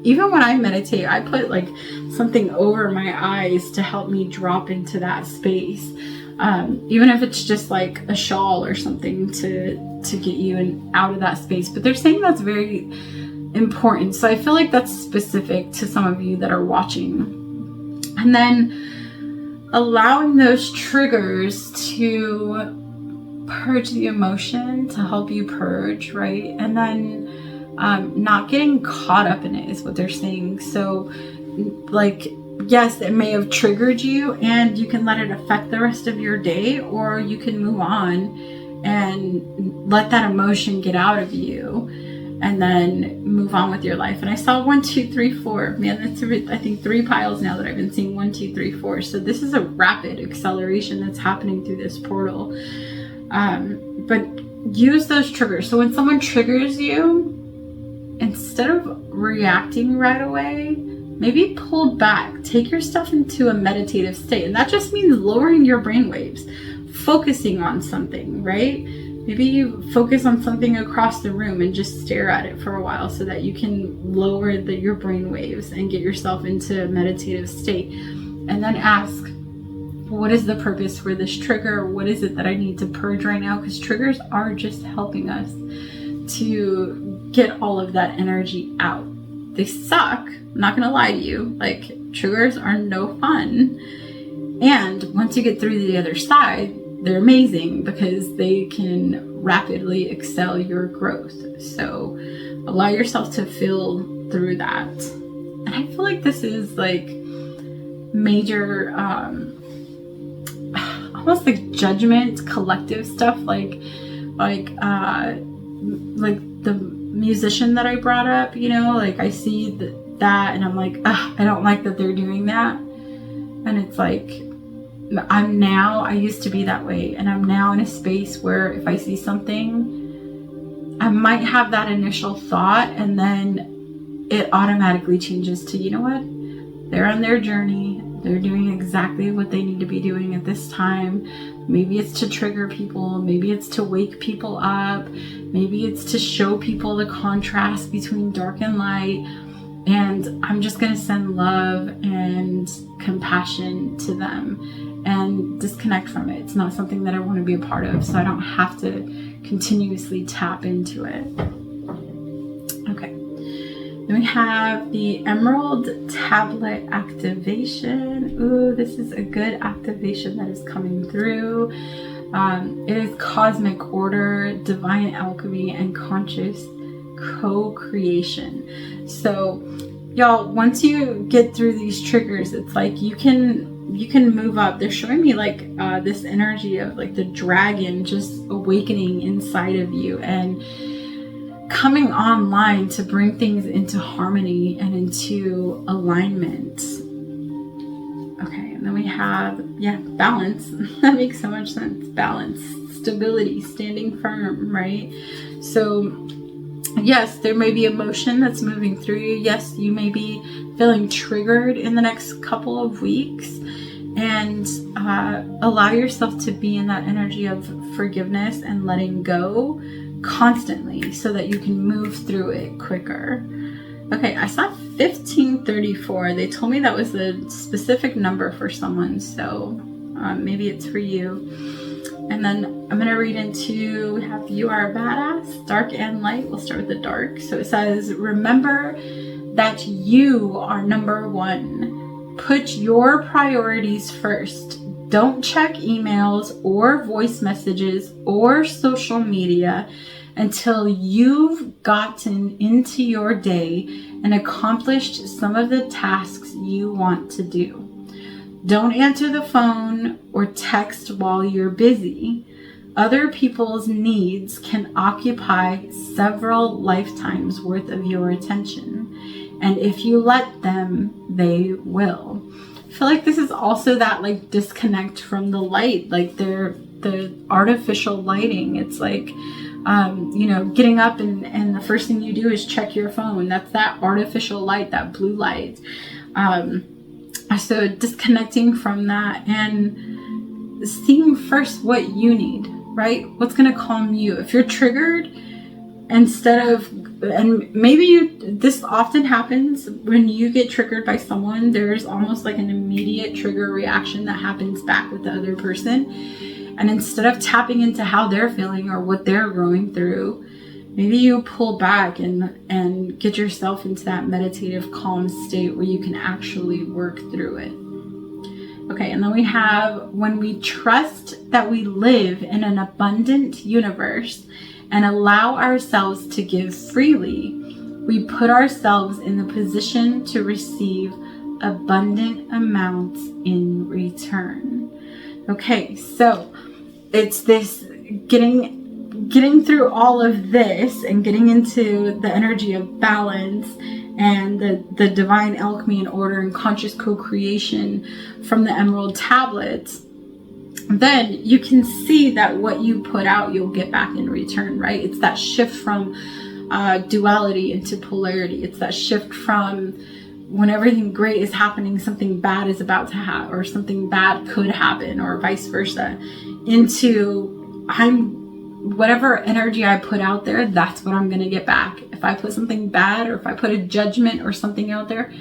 Even when I meditate, I put like something over my eyes to help me drop into that space. Even if it's just like a shawl or something to get you out of that space. But they're saying that's very important. So I feel like that's specific to some of you that are watching. And then allowing those triggers to purge the emotion, to help you purge, right? And then not getting caught up in it is what they're saying. So like, yes, it may have triggered you and you can let it affect the rest of your day, or you can move on and let that emotion get out of you, and then move on with your life. And I saw 1, 2, 3, 4. Man, that's I think 3 piles now that I've been seeing 1, 2, 3, 4. So this is a rapid acceleration that's happening through this portal. But use those triggers. So when someone triggers you, instead of reacting right away, maybe pull back, take yourself into a meditative state. And that just means lowering your brainwaves, focusing on something, right? Maybe you focus on something across the room and just stare at it for a while so that you can lower your brain waves and get yourself into a meditative state. And then ask, what is the purpose for this trigger? What is it that I need to purge right now? Because triggers are just helping us to get all of that energy out. They suck. I'm not going to lie to you. Like, triggers are no fun. And once you get through the other side, they're amazing because they can rapidly excel your growth. So allow yourself to feel through that. And I feel like this is like major, almost like judgment, collective stuff, like the musician that I brought up, you know, like I see that and I'm like, I don't like that they're doing that. And it's like, I used to be that way, and I'm now in a space where if I see something, I might have that initial thought, and then it automatically changes to, you know what? They're on their journey. They're doing exactly what they need to be doing at this time. Maybe it's to trigger people. Maybe it's to wake people up. Maybe it's to show people the contrast between dark and light. And I'm just going to send love and compassion to them and disconnect from it. It's not something that I want to be a part of, so I don't have to continuously tap into it. Okay. Then we have the Emerald Tablet activation. Ooh, this is a good activation that is coming through. It is cosmic order, divine alchemy, and conscious co-creation. So y'all, once you get through these triggers, it's like you can move up. They're showing me like this energy of like the dragon just awakening inside of you and coming online to bring things into harmony and into alignment. Okay, and then we have, balance. That makes so much sense. Balance, stability, standing firm, right? So yes, there may be emotion that's moving through you. Yes, you may be feeling triggered in the next couple of weeks, and allow yourself to be in that energy of forgiveness and letting go constantly so that you can move through it quicker. Okay, I saw 1534. They told me that was a specific number for someone, so maybe it's for you. And then I'm going to read into, we have You Are a Badass, Dark and Light. We'll start with the dark. So it says, remember that you are number one. Put your priorities first. Don't check emails or voice messages or social media until you've gotten into your day and accomplished some of the tasks you want to do. Don't answer the phone or text while you're busy. Other people's needs can occupy several lifetimes worth of your attention. And if you let them, they will. I feel like this is also that like disconnect from the light, like the artificial lighting. It's like, getting up and the first thing you do is check your phone. That's that artificial light, that blue light. So disconnecting from that and seeing first what you need, right? What's going to calm you? If you're triggered, instead of, and maybe this often happens when you get triggered by someone, there's almost like an immediate trigger reaction that happens back with the other person. And instead of tapping into how they're feeling or what they're going through, maybe you pull back and get yourself into that meditative, calm state where you can actually work through it. Okay, and then we have, when we trust that we live in an abundant universe and allow ourselves to give freely, we put ourselves in the position to receive abundant amounts in return. Okay, so it's this getting through all of this and getting into the energy of balance and the divine alchemy and order and conscious co-creation from the emerald tablets, then you can see that what you put out, you'll get back in return, right? It's that shift from duality into polarity. It's that shift from when everything great is happening, something bad is about to happen, or something bad could happen, or vice versa, into whatever energy I put out there, that's what I'm going to get back. If I put something bad, or if I put a judgment or something out there,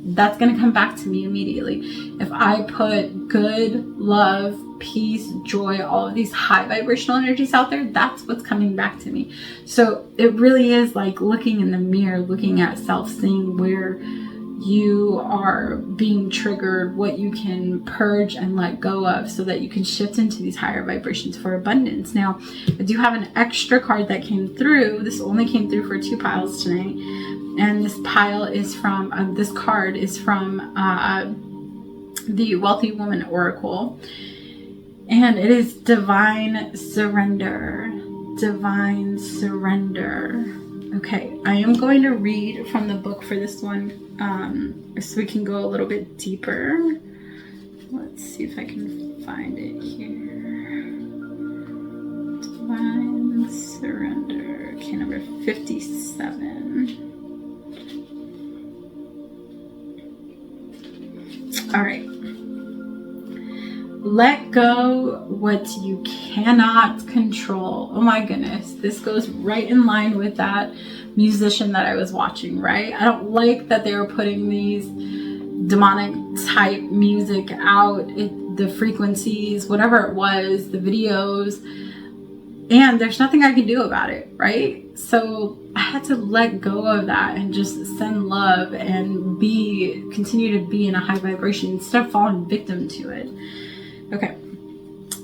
that's going to come back to me immediately. If I put good, love, peace, joy, all of these high vibrational energies out there, that's what's coming back to me. So it really is like looking in the mirror, looking at self, seeing where you are being triggered, what you can purge and let go of, so that you can shift into these higher vibrations for abundance. Now, I do have an extra card that came through. This only came through for 2 piles tonight. And this pile is from, this card is from the Wealthy Woman Oracle. And it is Divine Surrender. Divine Surrender. Okay, I am going to read from the book for this one, so we can go a little bit deeper. Let's see if I can find it here. Divine Surrender. Okay, number 57. All right. Let go what you cannot control. Oh my goodness. This goes right in line with that musician that I was watching, right? I don't like that they were putting these demonic type music out, the frequencies, whatever it was, the videos, and there's nothing I can do about it, right? So I had to let go of that and just send love and continue to be in a high vibration instead of falling victim to it. Okay,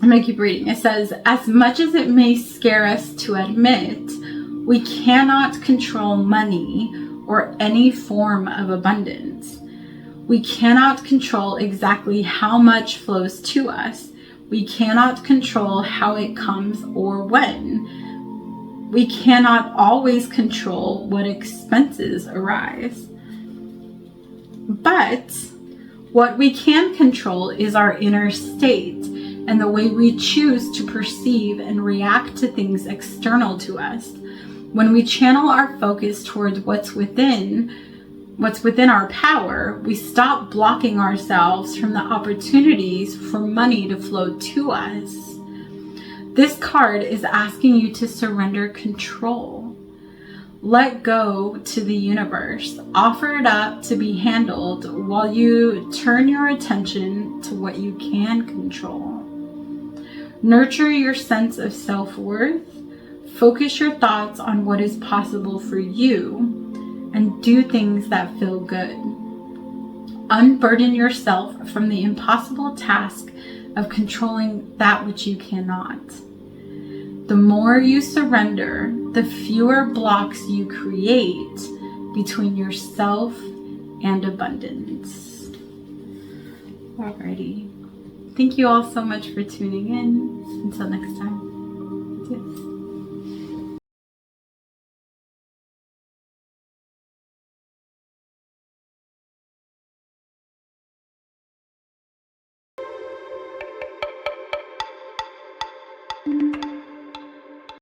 I'm gonna keep reading. It says, as much as it may scare us to admit, we cannot control money or any form of abundance. We cannot control exactly how much flows to us. We cannot control how it comes or when. We cannot always control what expenses arise. But what we can control is our inner state and the way we choose to perceive and react to things external to us. When we channel our focus towards what's within our power, we stop blocking ourselves from the opportunities for money to flow to us. This card is asking you to surrender control. Let go to the universe. Offer it up to be handled while you turn your attention to what you can control. Nurture your sense of self-worth. Focus your thoughts on what is possible for you and do things that feel good. Unburden yourself from the impossible task of controlling that which you cannot. The more you surrender, the fewer blocks you create between yourself and abundance. Alrighty. Thank you all so much for tuning in. Until next time. Yes.